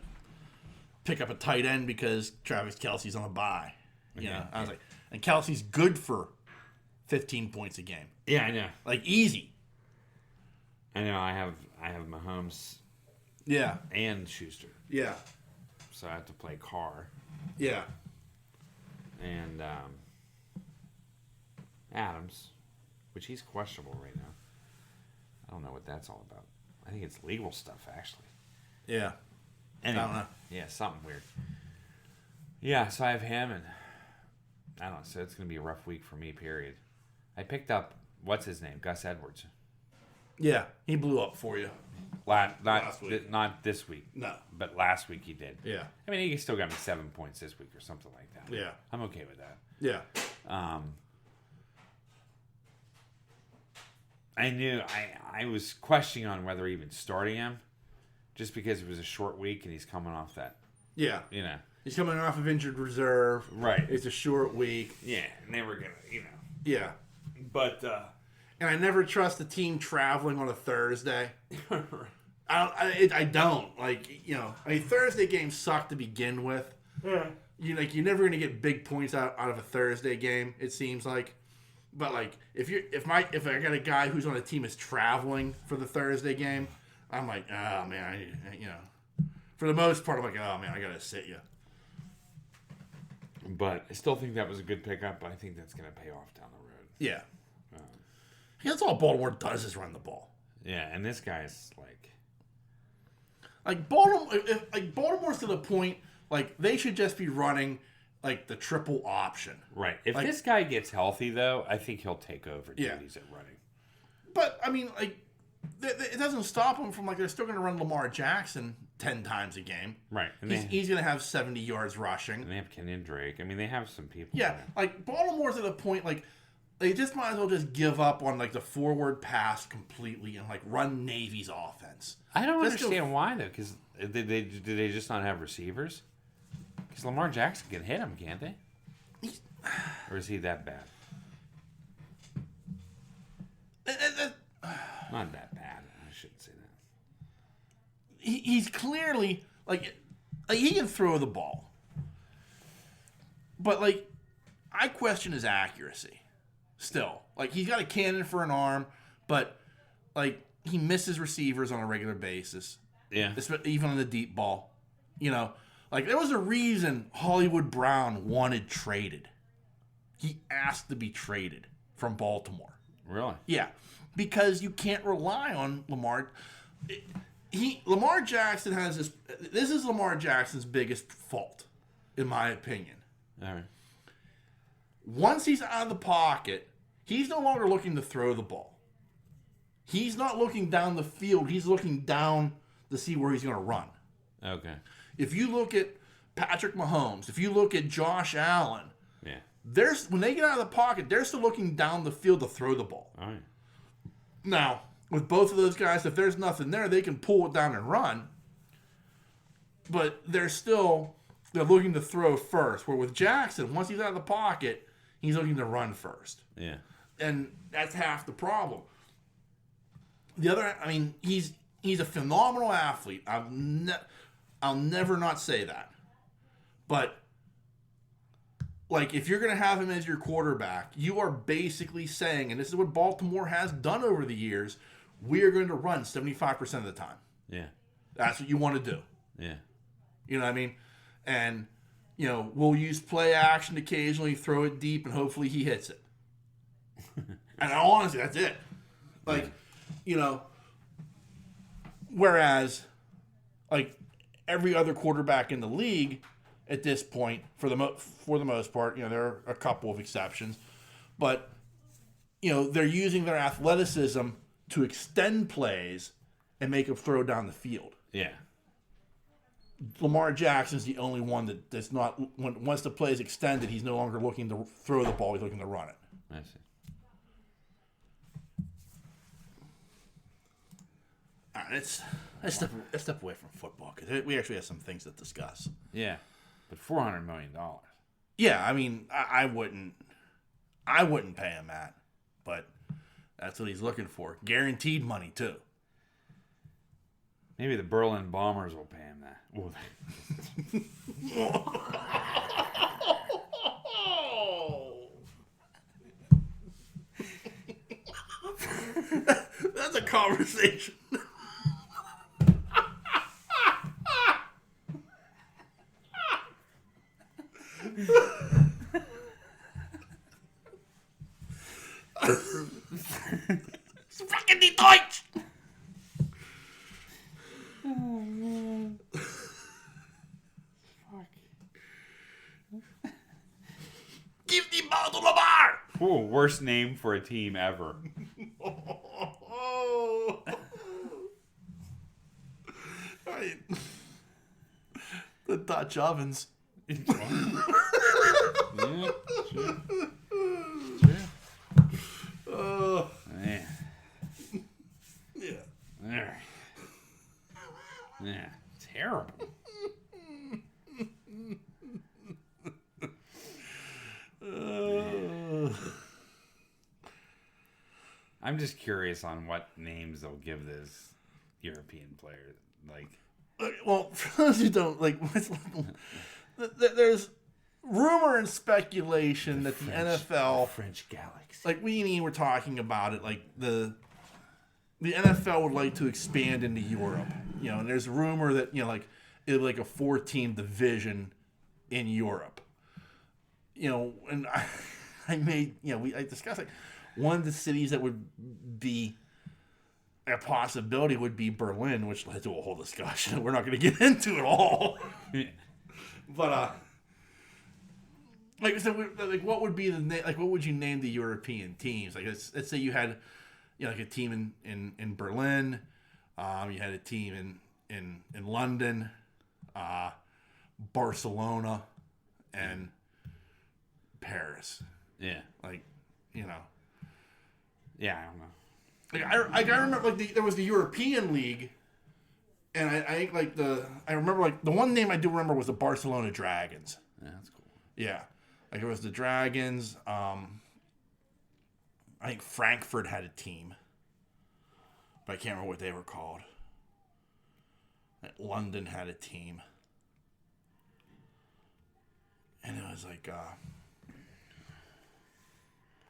pick up a tight end because Travis Kelce's on a bye. I was like, and Kelce's good for 15 points a game. Yeah, I know. Like easy. I know. I have Mahomes. Yeah. And Schuster. Yeah. So I have to play Carr. Yeah. And Adams, which he's questionable right now. I don't know what that's all about. I think it's legal stuff, actually. Yeah. Anyway, I don't know. Yeah, something weird. Yeah, so I have him, and I don't know. So it's going to be a rough week for me, period. I picked up, what's his name? Gus Edwards. Yeah, he blew up for you. Last week. Not this week. No. But last week he did. Yeah. I mean, he still got me 7 points this week or something like that. Yeah. I'm okay with that. Yeah. I knew I was questioning on whether even starting him, just because it was a short week and he's coming off that. Yeah. He's coming off of injured reserve. Right. It's a short week. Yeah, and they were gonna, Yeah. But and I never trust a team traveling on a Thursday. Right. I don't like Thursday games suck to begin with. Yeah. You're never gonna get big points out of a Thursday game. It seems like. But like if I got a guy who's on a team is traveling for the Thursday game, I'm like, oh man, for the most part, I'm like, oh man, I gotta sit you. But I still think that was a good pickup. I think that's gonna pay off down the road. Yeah. That's all Baltimore does is run the ball. Yeah, and this guy's like Baltimore. Baltimore's to the point like they should just be running like the triple option. Right. If this guy gets healthy, though, I think he'll take over duties at running. But I mean, like, it doesn't stop them from they're still going to run Lamar Jackson 10 times a game. Right. And he's going to have 70 yards rushing. And they have Kenyon Drake. I mean, they have some people. Yeah, like Baltimore's at a point they just might as well just give up on the forward pass completely and run Navy's offense. I don't understand why though, because did they just not have receivers? Because Lamar Jackson can hit him, can't they? Or is he that bad? Not that bad. I shouldn't say that. He's clearly he can throw the ball, but I question his accuracy. Still, he's got a cannon for an arm, but he misses receivers on a regular basis. Yeah, even on the deep ball. There was a reason Hollywood Brown wanted traded. He asked to be traded from Baltimore. Really? Yeah, because you can't rely on Lamar. Lamar Jackson has this. This is Lamar Jackson's biggest fault, in my opinion. All right. Once he's out of the pocket, he's no longer looking to throw the ball. He's not looking down the field. He's looking down to see where he's going to run. Okay. If you look at Patrick Mahomes, if you look at Josh Allen, when they get out of the pocket, they're still looking down the field to throw the ball. All right. Now, with both of those guys, if there's nothing there, they can pull it down and run. But they're looking to throw first. Where with Jackson, once he's out of the pocket, He's looking to run first. Yeah. And that's half the problem. The other, I mean, he's a phenomenal athlete. I'll never not say that. But like, if you're going to have him as your quarterback, you are basically saying, and this is what Baltimore has done over the years, we are going to run 75% of the time. Yeah. That's what you want to do. Yeah. You know what I mean? And, we'll use play action occasionally, throw it deep, and hopefully he hits it. And honestly, that's it. Like, whereas, like, every other quarterback in the league at this point, for the most part, there are a couple of exceptions, but, they're using their athleticism to extend plays and make them throw down the field. Yeah. Lamar Jackson's the only one that's not, once the play is extended, he's no longer looking to throw the ball, he's looking to run it. I see. All right, let's step away from football because we actually have some things to discuss. Yeah, but $400 million. Yeah, I mean, I wouldn't pay him that, but that's what he's looking for. Guaranteed money too. Maybe the Berlin Bombers will pay him that. That's a conversation. Fucking die Deutsch! Oh, man. Fuck. Give the ball to Lamar! Ooh, worst name for a team ever. Oh. Right. The Dutch ovens. Yeah, sure. Oh. Yeah. Yeah. All right. Yeah. Terrible. I'm just curious on what names they'll give this European player. Like, well, for those who don't there's rumor and speculation that the NFL, French Galaxy, like we and Ian were talking about it, like the NFL would like to expand into Europe. And there's rumor that like it'd be like a 4-team division in Europe. And I made I discussed like one of the cities that would be a possibility would be Berlin, which led to a whole discussion we're not going to get into at all. But what would be what would you name the European teams? Like let's say you had like a team in Berlin, you had a team in London, Barcelona, and Paris. Yeah. Yeah, I don't know. Like I remember there was the European League, and I think I remember the one name I do remember was the Barcelona Dragons. Yeah, that's cool. Yeah, it was the Dragons. I think Frankfurt had a team, but I can't remember what they were called. London had a team, and it was like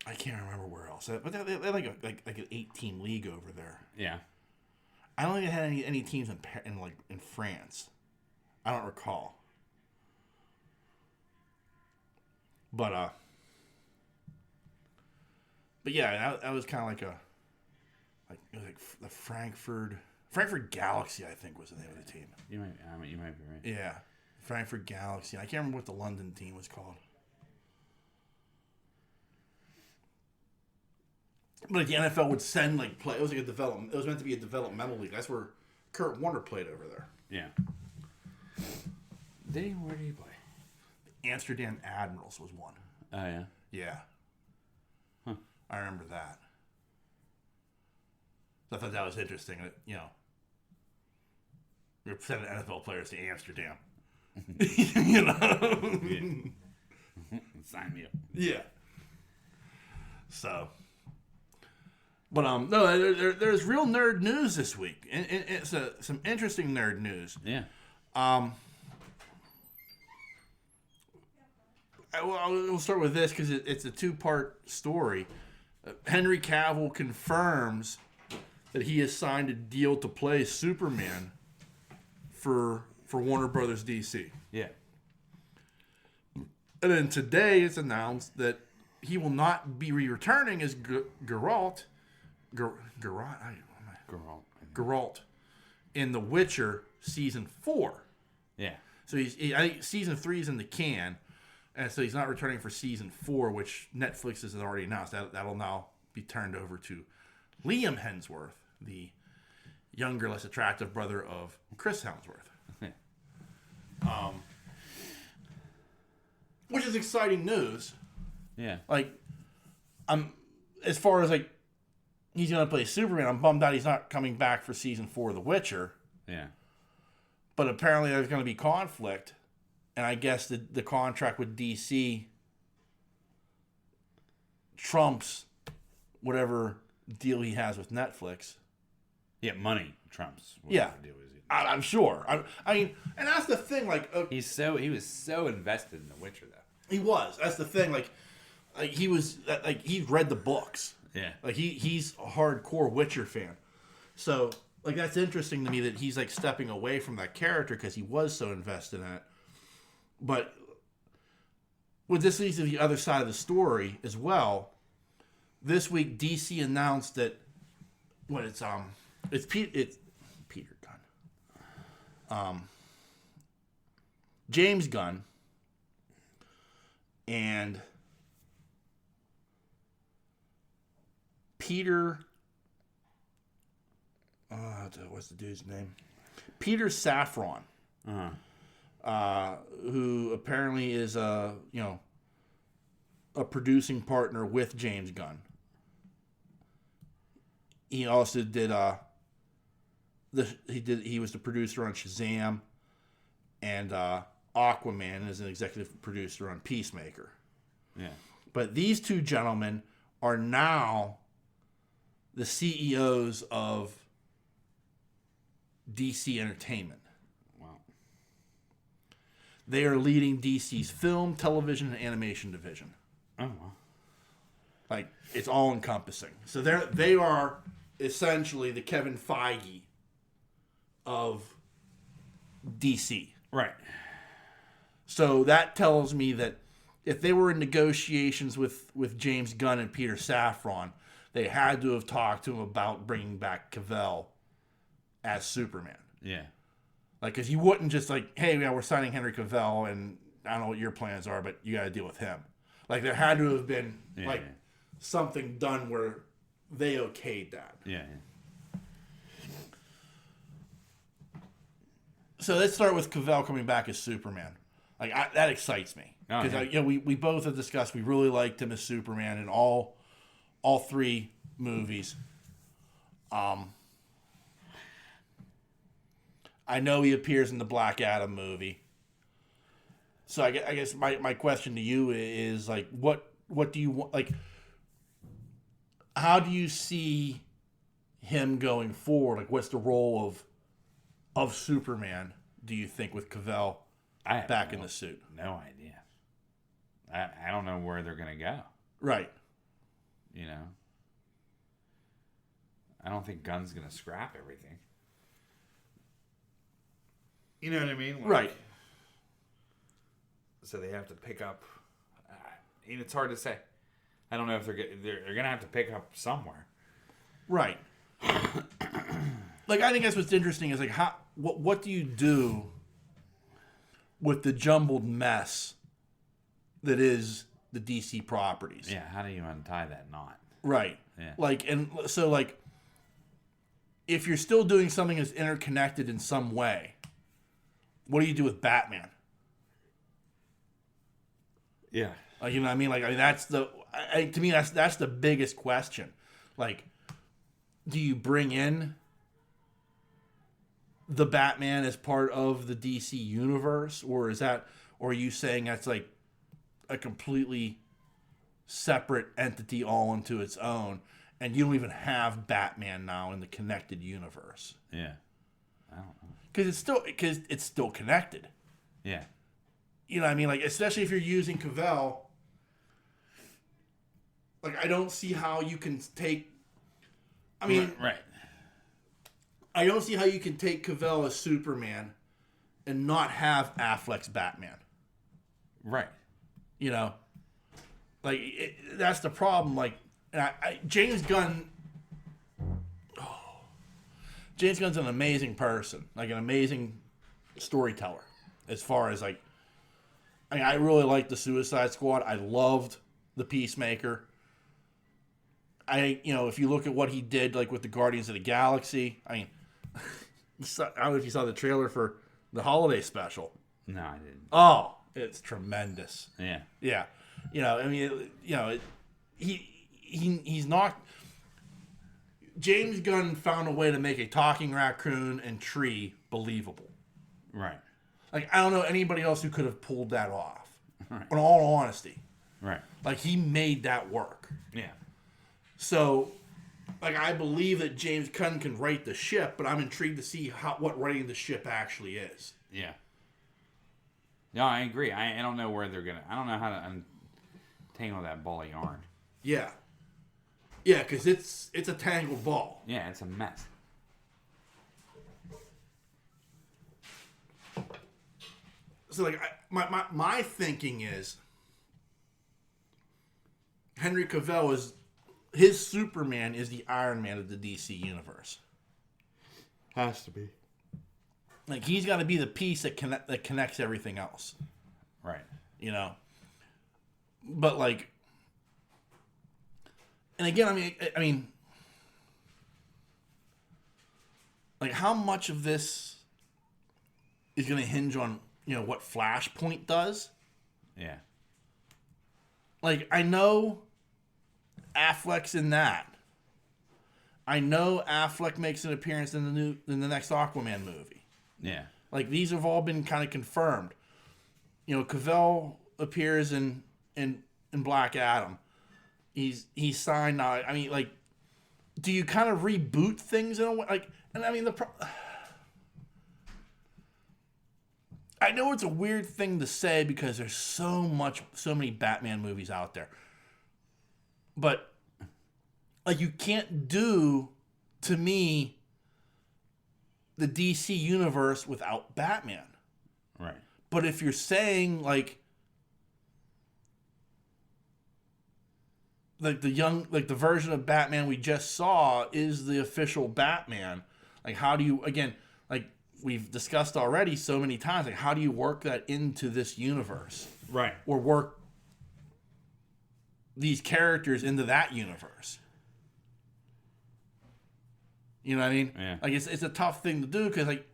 I can't remember where else. But they had like an 8-team league over there. Yeah. I don't think they had any teams in France. I don't recall. But yeah, that was kind of it was like the Frankfurt Galaxy, I think, was the name of the team. You might be right. Yeah, Frankfurt Galaxy. I can't remember what the London team was called. But the NFL would send play. It was like a development. It was meant to be a developmental league. That's where Kurt Warner played over there. Yeah. Where did he play? Amsterdam Admirals was one. Oh yeah. Yeah. Huh. I remember that. So I thought that was interesting. That you're sending NFL players to Amsterdam. Yeah. Sign me up. Yeah. So, but no, there's real nerd news this week, and it's some interesting nerd news. Yeah. We'll start with this because it's a two-part story. Henry Cavill confirms that he has signed a deal to play Superman for Warner Brothers DC. Yeah. And then today it's announced that he will not be returning as Geralt in The Witcher season 4. Yeah. So I think season 3 is in the can, and so he's not returning for season 4, which Netflix has already announced. That'll now be turned over to Liam Hemsworth, the younger, less attractive brother of Chris Hemsworth. Which is exciting news. Yeah. Like, as far as like he's gonna play Superman, I'm bummed out he's not coming back for season 4 of The Witcher. Yeah. But apparently there's gonna be conflict, and I guess the contract with DC trumps whatever deal he has with Netflix. Yeah, money trumps. Yeah. The deal is. I'm sure. I mean, and that's the thing. Like, He was so invested in The Witcher, though. he was. That's the thing. Like he was. Like, he's read the books. Yeah. Like he's a hardcore Witcher fan. So like that's interesting to me that he's like stepping away from that character because he was so invested in it. But with this leads to the other side of the story as well. This week DC announced that it's Peter Gunn. James Gunn and Peter, what's the dude's name? Peter Safran, who apparently is a producing partner with James Gunn. He also did he was the producer on Shazam and Aquaman, as an executive producer on Peacemaker. Yeah. But these two gentlemen are now the CEOs of DC Entertainment. Wow. They are leading DC's film, television, and animation division. Oh, wow. Like, it's all encompassing. So they are essentially the Kevin Feige of DC. Right. So that tells me that if they were in negotiations with James Gunn and Peter Safran, they had to have talked to him about bringing back Cavill as Superman. Yeah. Like, because you wouldn't just like, hey, yeah, we're signing Henry Cavill, and I don't know what your plans are, but you got to deal with him. Like, there had to have been something done where they okayed that. Yeah. So let's start with Cavill coming back as Superman. Like, that excites me because we both have discussed we really liked him as Superman in all three movies. I know he appears in the Black Adam movie. So I guess my question to you is like, what do you want? Like, how do you see him going forward? Like, what's the role of Superman, do you think, with Cavill back in the suit? No idea. I don't know where they're going to go. Right. You know? I don't think Gunn's going to scrap everything. You know what I mean? Like, right. So they have to pick up. It's hard to say. I don't know if they're going to have to pick up somewhere. Right. Like, I think that's what's interesting is like what do you do with the jumbled mess that is the DC properties? Yeah, how do you untie that knot? Right. Yeah. Like, and so like, if you're still doing something that's interconnected in some way, what do you do with Batman? Yeah. Like, you know what I mean? Like, I mean, that's to me, that's the biggest question. Like, do you bring in the Batman as part of the DC universe, or are you saying that's like a completely separate entity all into its own, and you don't even have Batman now in the connected universe. Yeah. I don't know. Because it's still connected. Yeah. You know what I mean? Like, especially if you're using Cavell. Like, I don't see how you can take... I mean... Right. I don't see how you can take Cavell as Superman and not have Affleck's Batman. Right. You know? Like, that's the problem. Like, James Gunn... James Gunn's an amazing person. Like, an amazing storyteller. As far as, like... I really liked the Suicide Squad. I loved the Peacemaker. If you look at what he did, like, with the Guardians of the Galaxy... I mean... I don't know if you saw the trailer for the holiday special. No, I didn't. Oh, it's tremendous. Yeah. Yeah. He's not... James Gunn found a way to make a talking raccoon and tree believable. Right. Like, I don't know anybody else who could have pulled that off. Right. In all honesty. Right. Like, he made that work. Yeah. So... Like, I believe that James Gunn can write the ship, but I'm intrigued to see what writing the ship actually is. Yeah. No, I agree. I don't know where they're going to... I don't know how to untangle that ball of yarn. Yeah. Yeah, because it's a tangled ball. Yeah, it's a mess. So, like, my thinking is... Henry Cavill is... His Superman is the Iron Man of the DC universe. Has to be. Like, he's got to be the piece that connects everything else. Right. You know? But, like... And again, I mean... Like, how much of this is going to hinge on, what Flashpoint does? Yeah. Like, I know... Affleck's in that. I know Affleck makes an appearance in the next Aquaman movie. Yeah. Like, these have all been kind of confirmed. Cavill appears in Black Adam. He's signed now. I mean, like, do you kind of reboot things in a way? Like, and I mean I know it's a weird thing to say because there's so many Batman movies out there. But, like, you can't do, to me, the DC universe without Batman. Right. But if you're saying, like the version of Batman we just saw is the official Batman, like, how do you, again, like, we've discussed already so many times, like, how do you work that into this universe? Right. Or work these characters into that universe. You know what I mean? Yeah. Like, it's a tough thing to do because, like,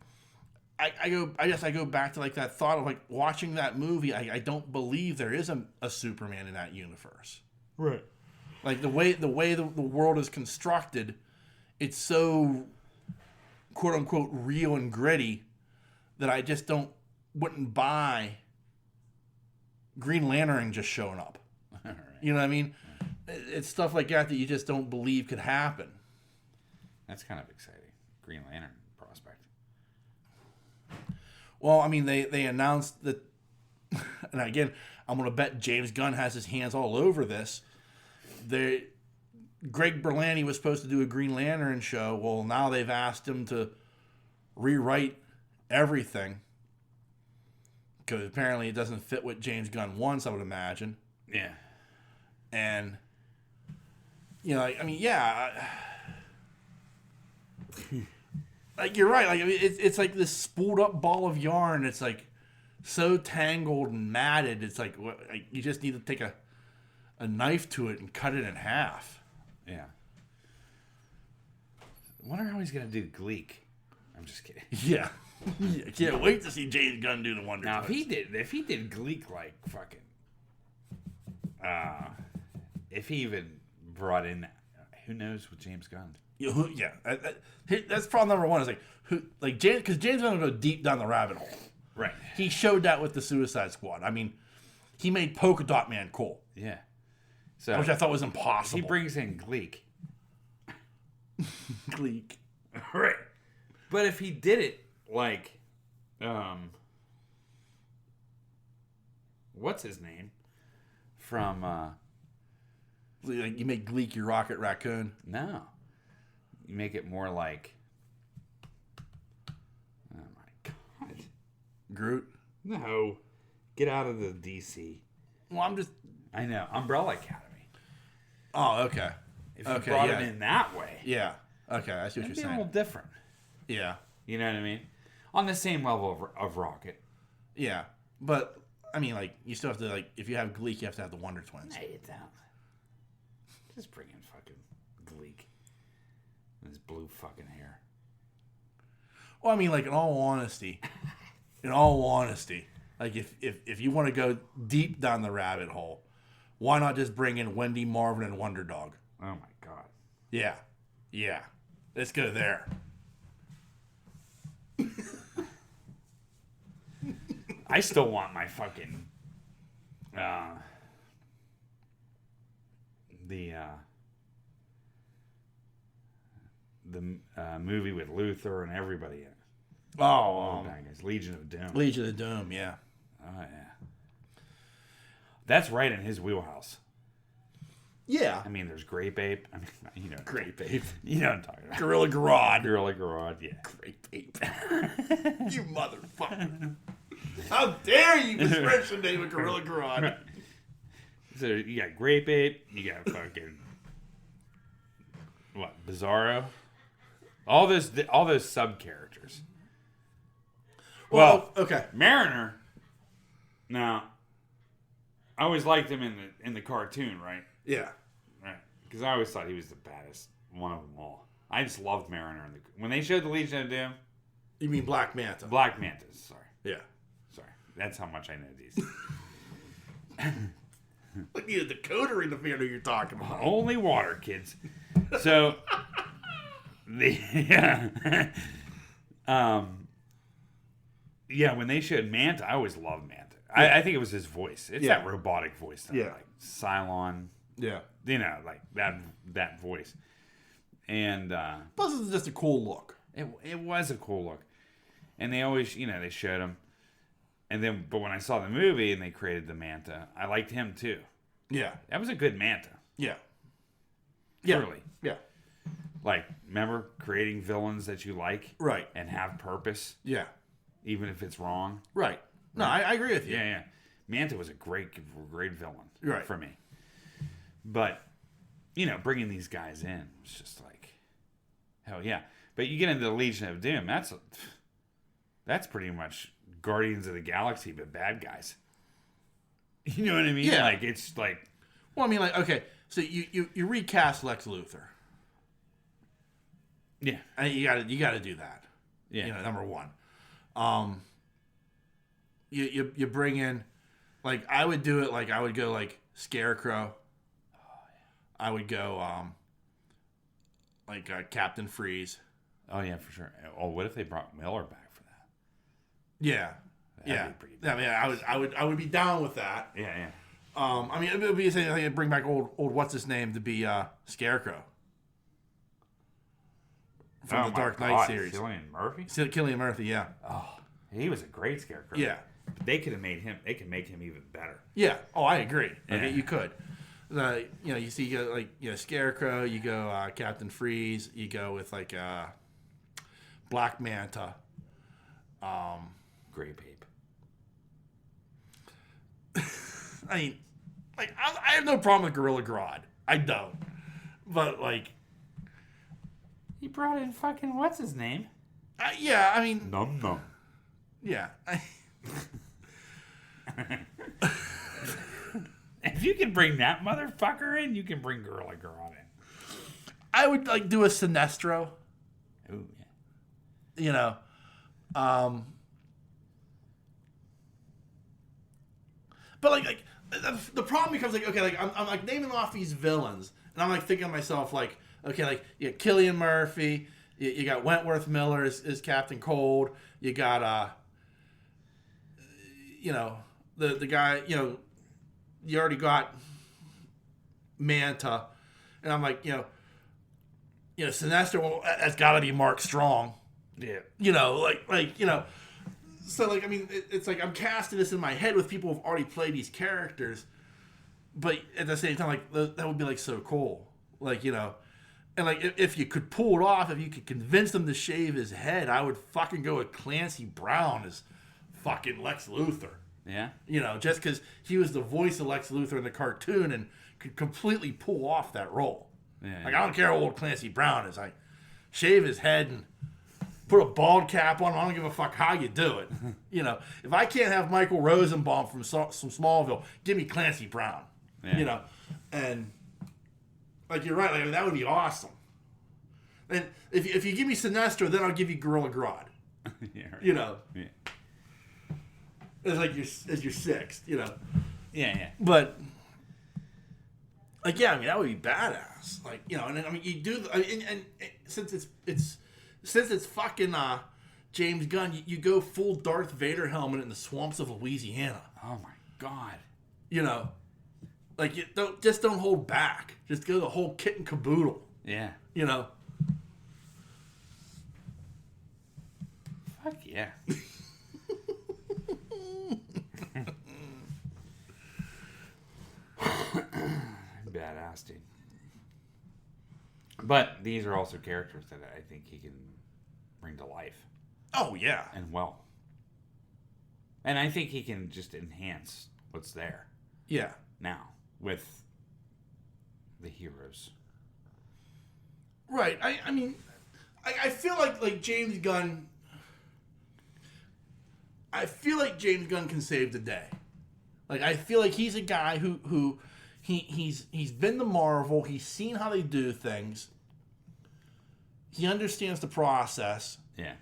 I guess I go back to, like, that thought of, like, watching that movie. I don't believe there is a Superman in that universe. Right. Like, the way the world is constructed, it's so quote unquote real and gritty that I just wouldn't buy Green Lantern just showing up. Right. You know what I mean? It's stuff like that you just don't believe could happen. That's kind of exciting. Green Lantern prospect. Well, I mean, they announced that, and again, I'm going to bet James Gunn has his hands all over this. Greg Berlanti was supposed to do a Green Lantern show. Well, now they've asked him to rewrite everything because apparently it doesn't fit what James Gunn wants, I would imagine. Yeah. And, I mean, yeah. Like, you're right. Like, I mean, it's like this spooled up ball of yarn. It's like so tangled and matted. It's like you just need to take a knife to it and cut it in half. Yeah. I wonder how he's going to do Gleek. I'm just kidding. Yeah. I can't wait to see James Gunn do the Wonder Now, Twins. if he did Gleek like fucking, if he even brought in, who knows with James Gunn? Yeah. That's problem number one. Is like James, because James Gunn will go deep down the rabbit hole. Right. He showed that with the Suicide Squad. I mean, he made Polka Dot Man cool. Yeah. So which I thought was impossible. he brings in Gleek. Gleek. Right. But if he did it like, what's his name? From, Like you make Gleek your Rocket Raccoon. no. You make it more like, oh my God. Groot. No. Get out of the DC. Well, I'm just. I know. Umbrella Academy. Oh, okay. If you brought him in that way, Yeah. Okay, I see what it'd you're be a little saying. different. Yeah. You know what I mean? On the same level of Rocket. Yeah. But, I mean, like, you still have to, like, if you have Gleek, you have to have the Wonder Twins. Hey, it down. Just bring in fucking Gleek. And his blue fucking hair. Well, I mean, like, in all honesty, like, if you want to go deep down the rabbit hole, why not just bring in Wendy, Marvin, and Wonder Dog? Oh my God. Yeah. Yeah. Let's go there. I still want my fucking the movie with Luther and everybody in it. Oh, Bad guys. Legion of Doom. Legion of Doom, yeah. Oh yeah. That's right in his wheelhouse. Yeah. I mean, there's Grape Ape. I mean, you know, Grape Ape. you know what I'm talking about. Gorilla Grodd. Gorilla Grodd, yeah. Grape Ape. You motherfucker. How dare you misreach the name of Gorilla Grodd? So you got Grape Ape, you got fucking what, Bizarro? All those sub characters. Well, okay. Mariner. Now, I always liked him in the cartoon, right? Yeah. Right. Because I always thought he was the baddest one of them all. I just loved Mariner when they showed the Legion of Doom. You mean Black Manta? Black Mantas. Sorry. Yeah. Sorry. That's how much I know these. We need a decoder in the field who you're talking about. Only water, kids. So, when they showed Manta, I always loved Manta. I think it was his voice. It's that robotic voice, that, like Cylon. Yeah. You know, like that voice. And Plus, it's just a cool look. it was a cool look. And they always, they showed him. And then, but when I saw the movie and they created the Manta, I liked him too. Yeah. That was a good Manta. Yeah. Truly. Yeah. Like, remember creating villains that you like? Right. And have purpose, Yeah. even if it's wrong? Right. No, I agree with you. Yeah. Manta was a great villain for me. But, bringing these guys in was just like, hell yeah. But you get into the Legion of Doom, that's pretty much Guardians of the Galaxy, but bad guys. You know what I mean? Yeah. Like, it's like... Well, I mean, like, okay, so you recast Lex Luthor. Yeah. And you gotta do that. Yeah. Number one. You bring in, like, I would do it, like, I would go, like, Scarecrow. Oh, yeah. I would go, Captain Freeze. Oh, yeah, for sure. Oh, what if they brought Miller back for that? Yeah. That'd be pretty I mean, I would be down with that. Yeah. I mean, it would be the same thing. Bring back old what's his name to be Scarecrow from the Dark Knight series. Cillian Murphy. Cillian Murphy, yeah. Oh, he was a great Scarecrow. Yeah. They could have made him. They could make him even better. Yeah. Oh, I agree. Yeah. Okay, you could. You see, Scarecrow. You go Captain Freeze. You go with Black Manta. Grape Ape. I mean, I have no problem with Gorilla Grodd. I don't. But He brought in fucking what's his name? yeah. I mean, Num. yeah. If you can bring that motherfucker in, you can bring Gorilla Grodd in. I would do a Sinestro. Ooh, yeah. But the problem becomes I'm naming off these villains, and I'm thinking to myself you got Cillian Murphy, you got Wentworth Miller as Captain Cold, you got the guy, you already got Manta, and I'm like, Sinestro, well, that's got to be Mark Strong. Yeah. So, like, I mean, it's like I'm casting this in my head with people who've already played these characters, but at the same time, like, that would be, like, so cool. Like, and, like, if you could pull it off, if you could convince them to shave his head, I would fucking go with Clancy Brown as fucking Lex Luthor. Yeah? Just because he was the voice of Lex Luthor in the cartoon and could completely pull off that role. Yeah. Like, I don't care how old Clancy Brown is. I shave his head and put a bald cap on him. I don't give a fuck how you do it. If I can't have Michael Rosenbaum from Smallville, give me Clancy Brown. Yeah. And like, you're right. Like, that would be awesome. And if you give me Sinestro, then I'll give you Gorilla Grodd. Yeah. Right. Yeah. As like your sixth. Yeah. But like, yeah, I mean, that would be badass. Like, and then, I mean, you do, and since it's fucking James Gunn, you go full Darth Vader helmet in the swamps of Louisiana. Oh my God. Like, don't hold back. Just go the whole kit and caboodle. Yeah. Fuck yeah. Badass, dude. But these are also characters that I think he can bring to life. Oh, yeah. And well. And I think he can just enhance what's there. Yeah. Now, with the heroes. Right. I mean, I feel like James Gunn... I feel like James Gunn can save the day. Like, I feel like he's a guy who he's been to Marvel. He's seen how they do things. He understands the process. Yeah.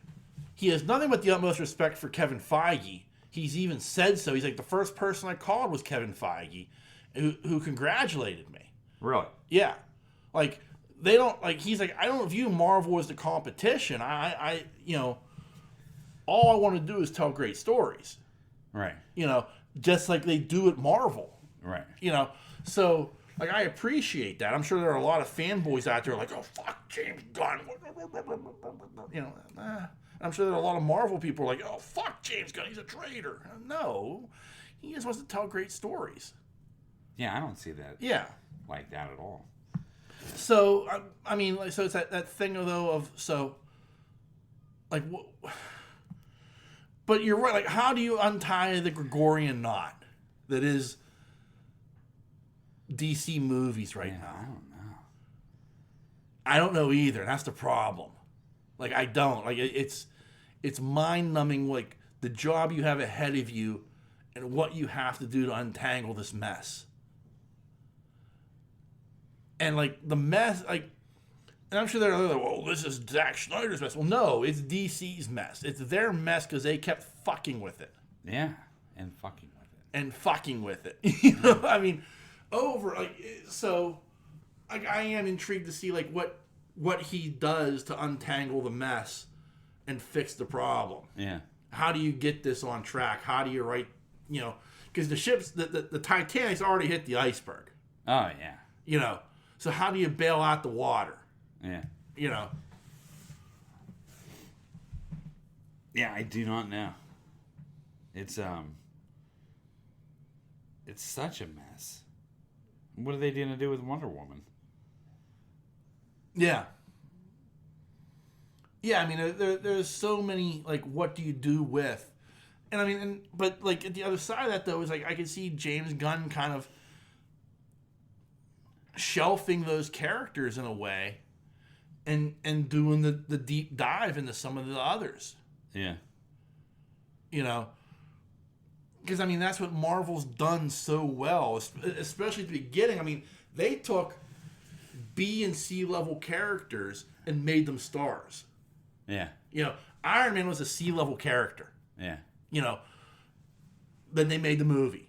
He has nothing but the utmost respect for Kevin Feige. He's even said so. He's like, the first person I called was Kevin Feige, who congratulated me. Really? Yeah. Like, they don't, like, he's like, I don't view Marvel as the competition. I all I want to do is tell great stories. Right. Just like they do at Marvel. Right. So, like, I appreciate that. I'm sure there are a lot of fanboys out there like, oh, fuck James Gunn. I'm sure there are a lot of Marvel people like, oh, fuck James Gunn. He's a traitor. No. He just wants to tell great stories. Yeah, I don't see that. Yeah. Like that at all. So, I mean, like, so it's that thing, though, of, so, like, but you're right. Like, how do you untie the Gregorian knot that is DC movies right now? I don't know. I don't know either. That's the problem. Like, I don't. Like, it's mind-numbing, like, the job you have ahead of you and what you have to do to untangle this mess. And, like, the mess, like, and I'm sure they're like, well, this is Zack Snyder's mess. Well, no, it's DC's mess. It's their mess because they kept fucking with it. Yeah, and fucking with it. I mean, so, like, I am intrigued to see, like, what he does to untangle the mess and fix the problem. Yeah. How do you get this on track? How do you write, because the ships, the Titanic's already hit the iceberg. Oh, yeah. So how do you bail out the water? Yeah. Yeah, I do not know. It's such a mess. What are they going to do with Wonder Woman? Yeah. Yeah, I mean, there's so many, like, what do you do with? And I mean, but, like, at the other side of that, though, is, like, I can see James Gunn kind of shelving those characters in a way and doing the deep dive into some of the others. Yeah. Because, I mean, that's what Marvel's done so well, especially at the beginning. I mean, they took B and C level characters and made them stars. Yeah. Iron Man was a C level character. Yeah. Then they made the movie.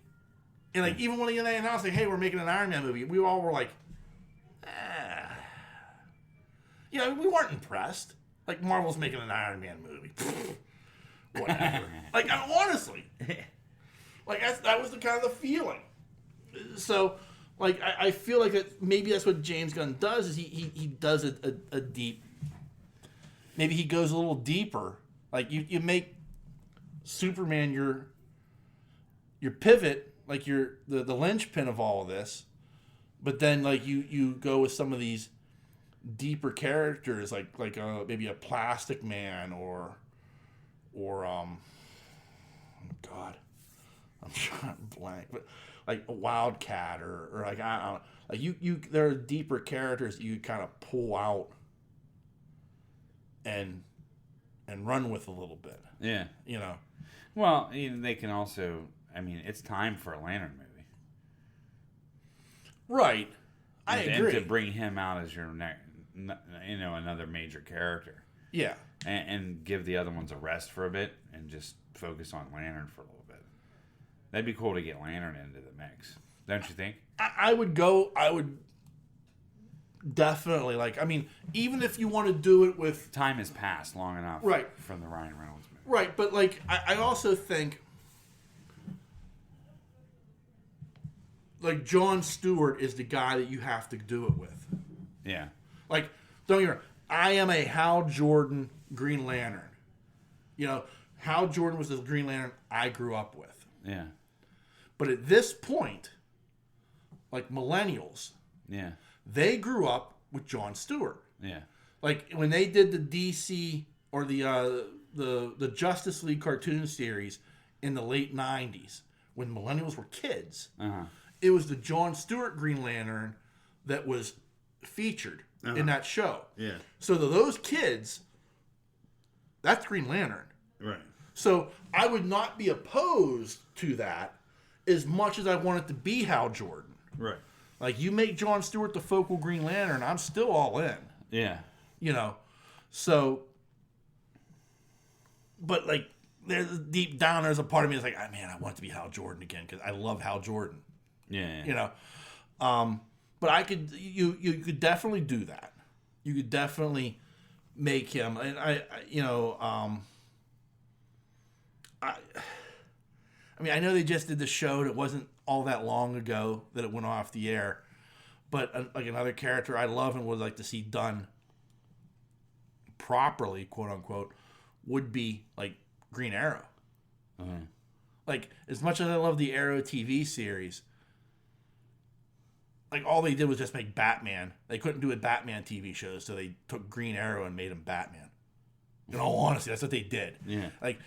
And, like, even when they announced, like, hey, we're making an Iron Man movie, we all were like, we weren't impressed. Like, Marvel's making an Iron Man movie. Whatever. Like, honestly. Like, that was the kind of the feeling. So, Like I feel like maybe that's what James Gunn does is he does a deep. Maybe he goes a little deeper. Like you make Superman your pivot, like the linchpin of all of this, but then like you go with some of these deeper characters, like maybe a Plastic Man or God, I'm trying to blank, but like a Wildcat or like I don't know, like you there are deeper characters that you kind of pull out and run with a little bit. Yeah. You know. Well, they can also. I mean, it's time for a Lantern movie. Right. I agree. And to bring him out as your another major character. Yeah. And give the other ones a rest for a bit and just focus on Lantern for a little bit. That'd be cool to get Lantern into the mix, don't you think? I would definitely, like, I mean, even if you want to do it with... Time has passed long enough right. from the Ryan Reynolds movie. Right, but, like, I also think, like, Jon Stewart is the guy that you have to do it with. Yeah. Like, don't get me wrong, I am a Hal Jordan Green Lantern. You know, Hal Jordan was the Green Lantern I grew up with. Yeah. But at this point, like millennials, yeah, they grew up with Jon Stewart. Yeah. Like when they did the DC or the Justice League cartoon series in the late 90s, when millennials were kids, it was the Jon Stewart Green Lantern that was featured in that show. Yeah. So those kids, that's Green Lantern. Right. So I would not be opposed to that as much as I want it to be Hal Jordan. Right. Like, you make Jon Stewart the focal Green Lantern, I'm still all in. Yeah. You know? So, but, like, there's deep down, there's a part of me that's like, oh, man, I want it to be Hal Jordan again because I love Hal Jordan. Yeah. You know? But I could, you could definitely do that. You could definitely make him, and I mean, I know they just did the show, and it wasn't all that long ago that it went off the air. But like another character I love and would like to see done properly, quote unquote, would be like Green Arrow. Like, as much as I love the Arrow TV series, like all they did was just make Batman. They couldn't do a Batman TV show, so they took Green Arrow and made him Batman. In all honesty, that's what they did. Yeah. Like,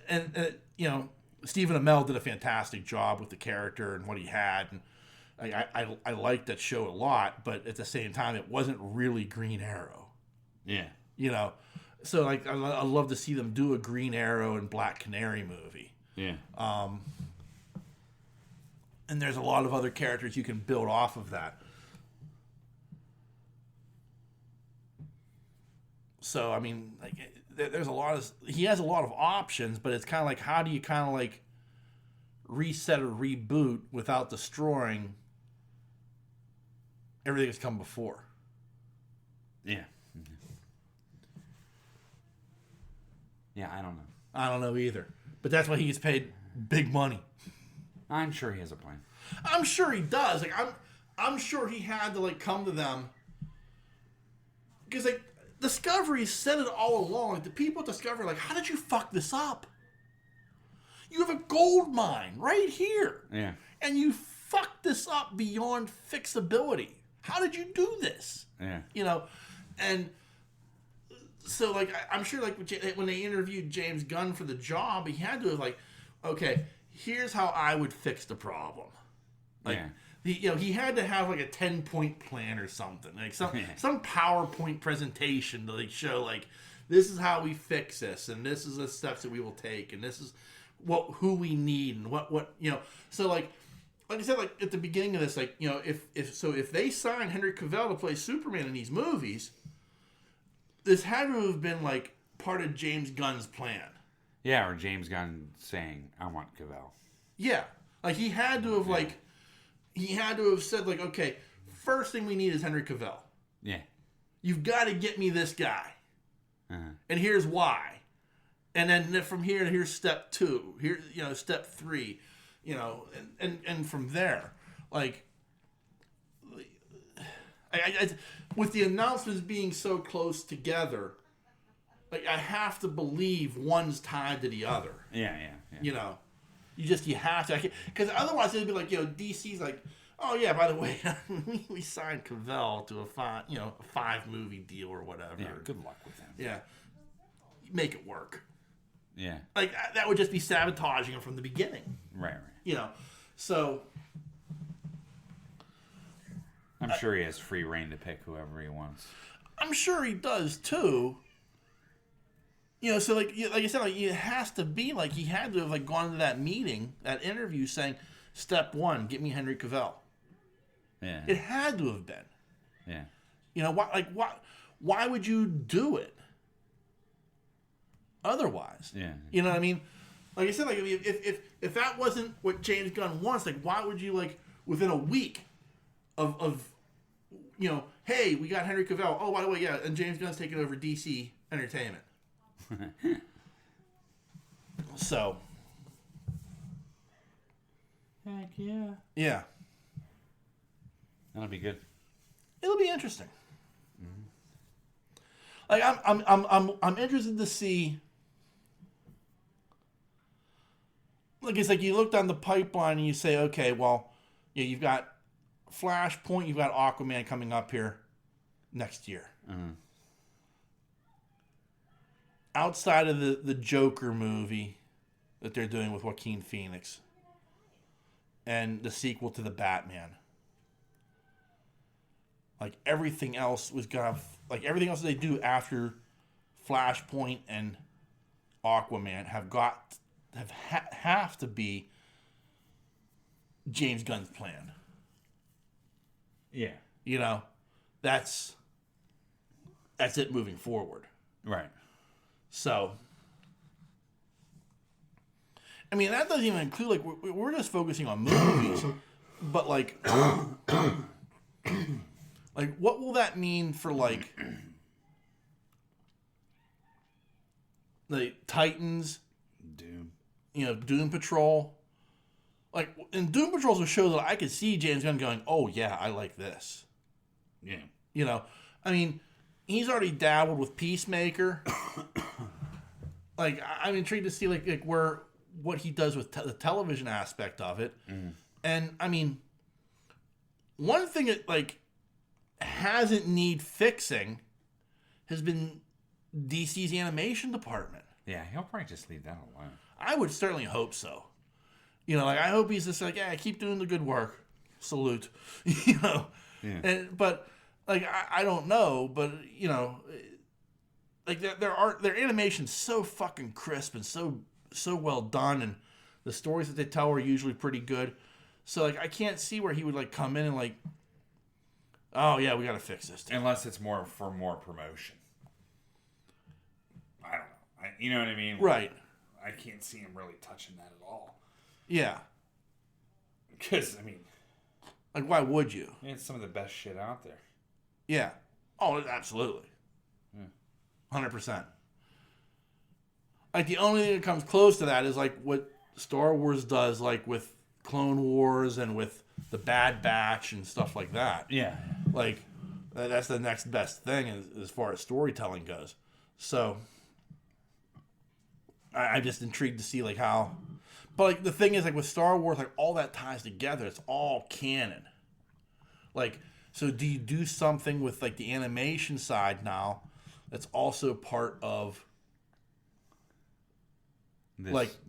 and you know, Stephen Amell did a fantastic job with the character and what he had, and I liked that show a lot. But at the same time, it wasn't really Green Arrow. Yeah. You know, so like I love to see them do a Green Arrow and Black Canary movie. Yeah. And there's a lot of other characters you can build off of that. So I mean, like, there's a lot of, he has a lot of options, but it's kind of like, how do you kind of like reset or reboot without destroying everything that's come before? Yeah. Yeah, I don't know. I don't know either, but that's why he gets paid big money. I'm sure he has a plan. I'm sure he does. Like, I'm sure he had to like come to them because like Discovery said it all along. Like, the people at Discovery are like, how did you fuck this up? You have a gold mine right here. Yeah. And you fucked this up beyond fixability. How did you do this? Yeah. You know, and so like I'm sure like when they interviewed James Gunn for the job, he had to have like, okay, here's how I would fix the problem. Like, he had to have like a 10-point plan or something, like some PowerPoint presentation to like show like, this is how we fix this, and this is the steps that we will take, and this is who we need, and what you know. So like I said, like at the beginning of this, like, you know, if they sign Henry Cavill to play Superman in these movies, this had to have been like part of James Gunn's plan. Yeah, or James Gunn saying, I want Cavill. Yeah. Like, he had to have, like, he had to have said, like, okay, first thing we need is Henry Cavill. Yeah. You've got to get me this guy. Uh-huh. And here's why. And then from here, here's step 2. Here, you know, step 3. You know, and from there. Like, With the announcements being so close together, like I have to believe one's tied to the other. Yeah. You know, you have to, because otherwise it'd be like, DC's like, oh yeah, by the way, we signed Cavell to a 5-movie deal or whatever. Yeah. Good luck with him. Yeah, make it work. Yeah. Like that would just be sabotaging him from the beginning. Right. So. I'm sure he has free reign to pick whoever he wants. I'm sure he does too. So like I said, like it has to be like he had to have like gone to that meeting, that interview, saying, "Step 1, get me Henry Cavill." Yeah. It had to have been. Yeah. Why would you do it otherwise? Yeah. You know what I mean? Like I said, like if that wasn't what James Gunn wants, like why would you like within a week of hey, we got Henry Cavill. Oh, by the way, yeah, and James Gunn's taking over DC Entertainment. So. Heck yeah. Yeah. That'll be good. It'll be interesting. Like I'm interested to see. Like it's like you look down the pipeline and you say, okay, well, you've got Flashpoint, you've got Aquaman coming up here next year. Outside of the Joker movie that they're doing with Joaquin Phoenix and the sequel to the Batman, like everything else everything else they do after Flashpoint and Aquaman have to be James Gunn's plan. Yeah. That's it moving forward. Right. So, I mean, that doesn't even include, like, we're just focusing on movies, but, like, what will that mean for, like, the Titans, Doom. Doom Patrol? Like, and Doom Patrol's a show that I could see James Gunn going, oh, yeah, I like this. Yeah. I mean, he's already dabbled with Peacemaker. Like, I'm intrigued to see, like what he does with the television aspect of it. And, I mean, one thing that, like, hasn't need fixing has been DC's animation department. Yeah, he'll probably just leave that alone. I would certainly hope so. Like, I hope he's just like, yeah, keep doing the good work. Salute. Yeah. But, like, I don't know, but, like, their animation's so fucking crisp and so well done, and the stories that they tell are usually pretty good. So, like, I can't see where he would, like, come in and, like, oh, yeah, we got to fix this. Unless it's more for more promotion. I don't know. You know what I mean? Right. I can't see him really touching that at all. Yeah. Because, I mean... Like, why would you? It's some of the best shit out there. Yeah. Oh, absolutely. 100%. Like, the only thing that comes close to that is, like, what Star Wars does, like, with Clone Wars and with the Bad Batch and stuff like that. Yeah. Like, that's the next best thing as far as storytelling goes. So, I'm just intrigued to see, like, how... But, like, the thing is, like, with Star Wars, like, all that ties together. It's all canon. Like, so do you do something with, like, the animation side now that's also part of...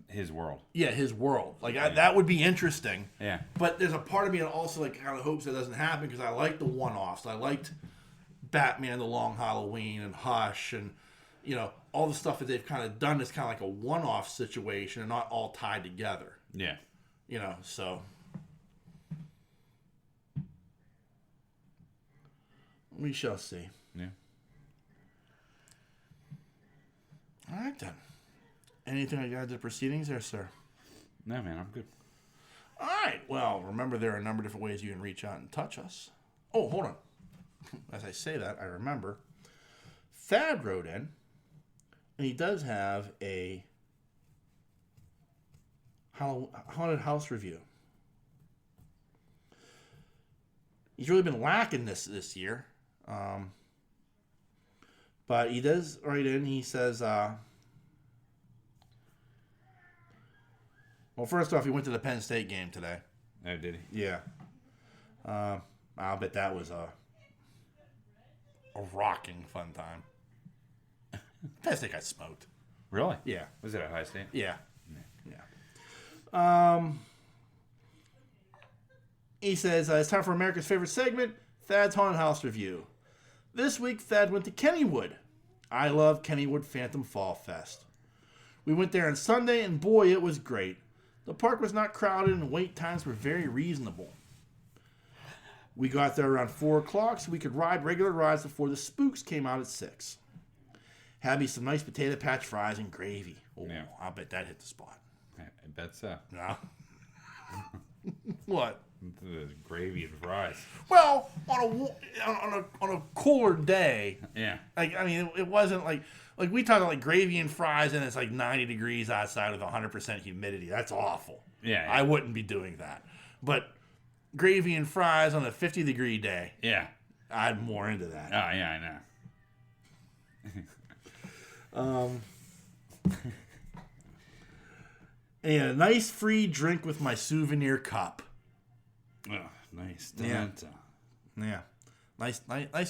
his world. Yeah, his world. Like, that would be interesting. Yeah. But there's a part of me that also, like, kind of hopes that doesn't happen because I like the one-offs. I liked Batman, The Long Halloween, and Hush, and, all the stuff that they've kind of done is kind of like a one-off situation and not all tied together. Yeah. So... we shall see. Yeah. All right, then. Anything I got to the proceedings there, sir? No, man, I'm good. All right. Well, remember there are a number of different ways you can reach out and touch us. Oh, hold on. As I say that, I remember. Thad wrote in, and he does have a haunted house review. He's really been lacking this year. But he does write in. He says, well, first off, he went to the Penn State game today. Oh, did he? Yeah. I'll bet that was a rocking fun time. Penn State got smoked. Really? Yeah. Was it Ohio State? Yeah. He says, it's time for America's favorite segment, Thad's Haunted House Review. This week, Thad went to Kennywood. I love Kennywood Phantom Fall Fest. We went there on Sunday, and boy, it was great. The park was not crowded, and wait times were very reasonable. We got there around 4 o'clock, so we could ride regular rides before the spooks came out at 6. Had me some nice potato patch fries and gravy. Oh, yeah. I'll bet that hit the spot. I bet so. No. What? The gravy and fries. Well, on a cooler day. Yeah. Like, I mean, it wasn't like we talk about like gravy and fries, and it's like 90 degrees outside with 100% humidity. That's awful. Yeah. I wouldn't be doing that. But gravy and fries on a 50-degree day. Yeah. I'm more into that. Oh yeah, I know. And a nice free drink with my souvenir cup. Oh, nice. Yeah. Nice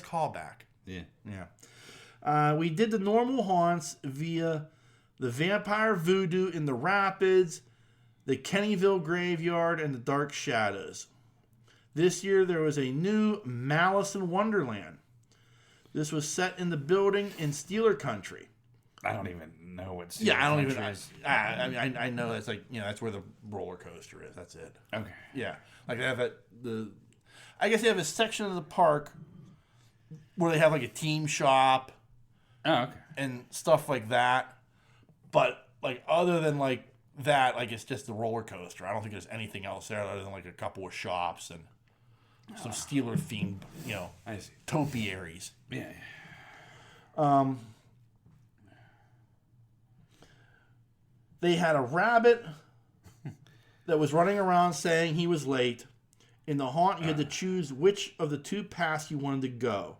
callback. Yeah. Yeah. We did the normal haunts via the Vampire Voodoo in the Rapids, the Kennyville Graveyard, and the Dark Shadows. This year there was a new Malice in Wonderland. This was set in the building in Steeler Country. I don't even know what. Yeah, I don't even. I know that's like that's where the roller coaster is. That's it. Okay. Yeah, like they have I guess they have a section of the park where they have like a team shop. Oh, okay. And stuff like that, but like other than like that, like it's just the roller coaster. I don't think there's anything else there other than like a couple of shops and some Steeler themed, I see. topiaries. Yeah. They had a rabbit that was running around saying he was late. In the haunt, you had to choose which of the 2 paths you wanted to go.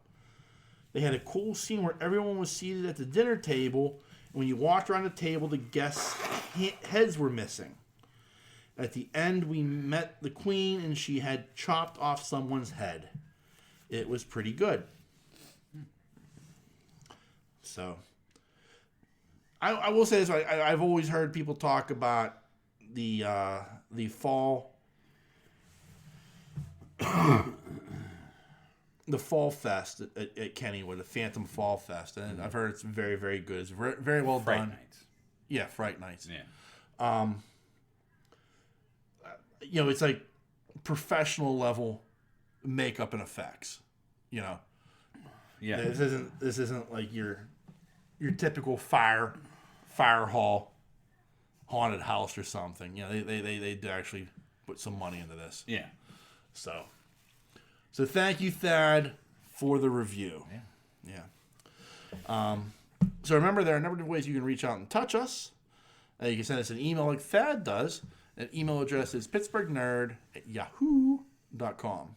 They had a cool scene where everyone was seated at the dinner table, and when you walked around the table, the guests' heads were missing. At the end, we met the queen, and she had chopped off someone's head. It was pretty good. So, I will say this: I've always heard people talk about the fall, the Fall Fest at Kennywood, the Phantom Fall Fest, and I've heard it's very, very good. It's very, very well Fright done. Nights. Yeah, Fright Nights. Yeah. It's like professional level makeup and effects. Yeah. This isn't like your typical fire hall haunted house or something. They did actually put some money into this. Yeah. So thank you, Thad, for the review. Yeah. So remember, there are a number of ways you can reach out and touch us. You can send us an email like Thad does. That email address is pittsburghnerd@yahoo.com.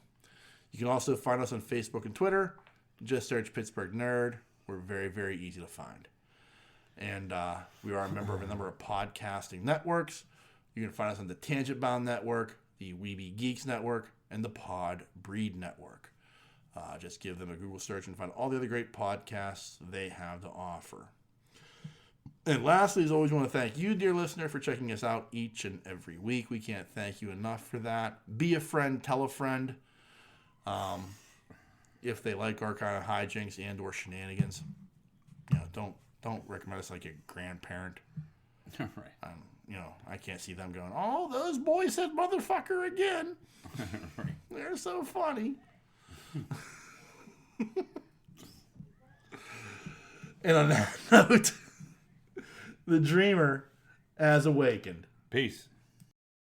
You can also find us on Facebook and Twitter. Just search Pittsburgh Nerd. We're very, very easy to find. And we are a member of a number of podcasting networks. You can find us on the Tangent Bound Network, the Weeby Geeks Network, and the Pod Breed Network. Just give them a Google search and find all the other great podcasts they have to offer. And lastly, as always, we want to thank you, dear listener, for checking us out each and every week. We can't thank you enough for that. Be a friend, tell a friend. If they like our kind of hijinks and or shenanigans, don't recommend us like a grandparent. Right. I can't see them going, oh, those boys said motherfucker again. Right. They're so funny. And on that note, the dreamer has awakened. Peace.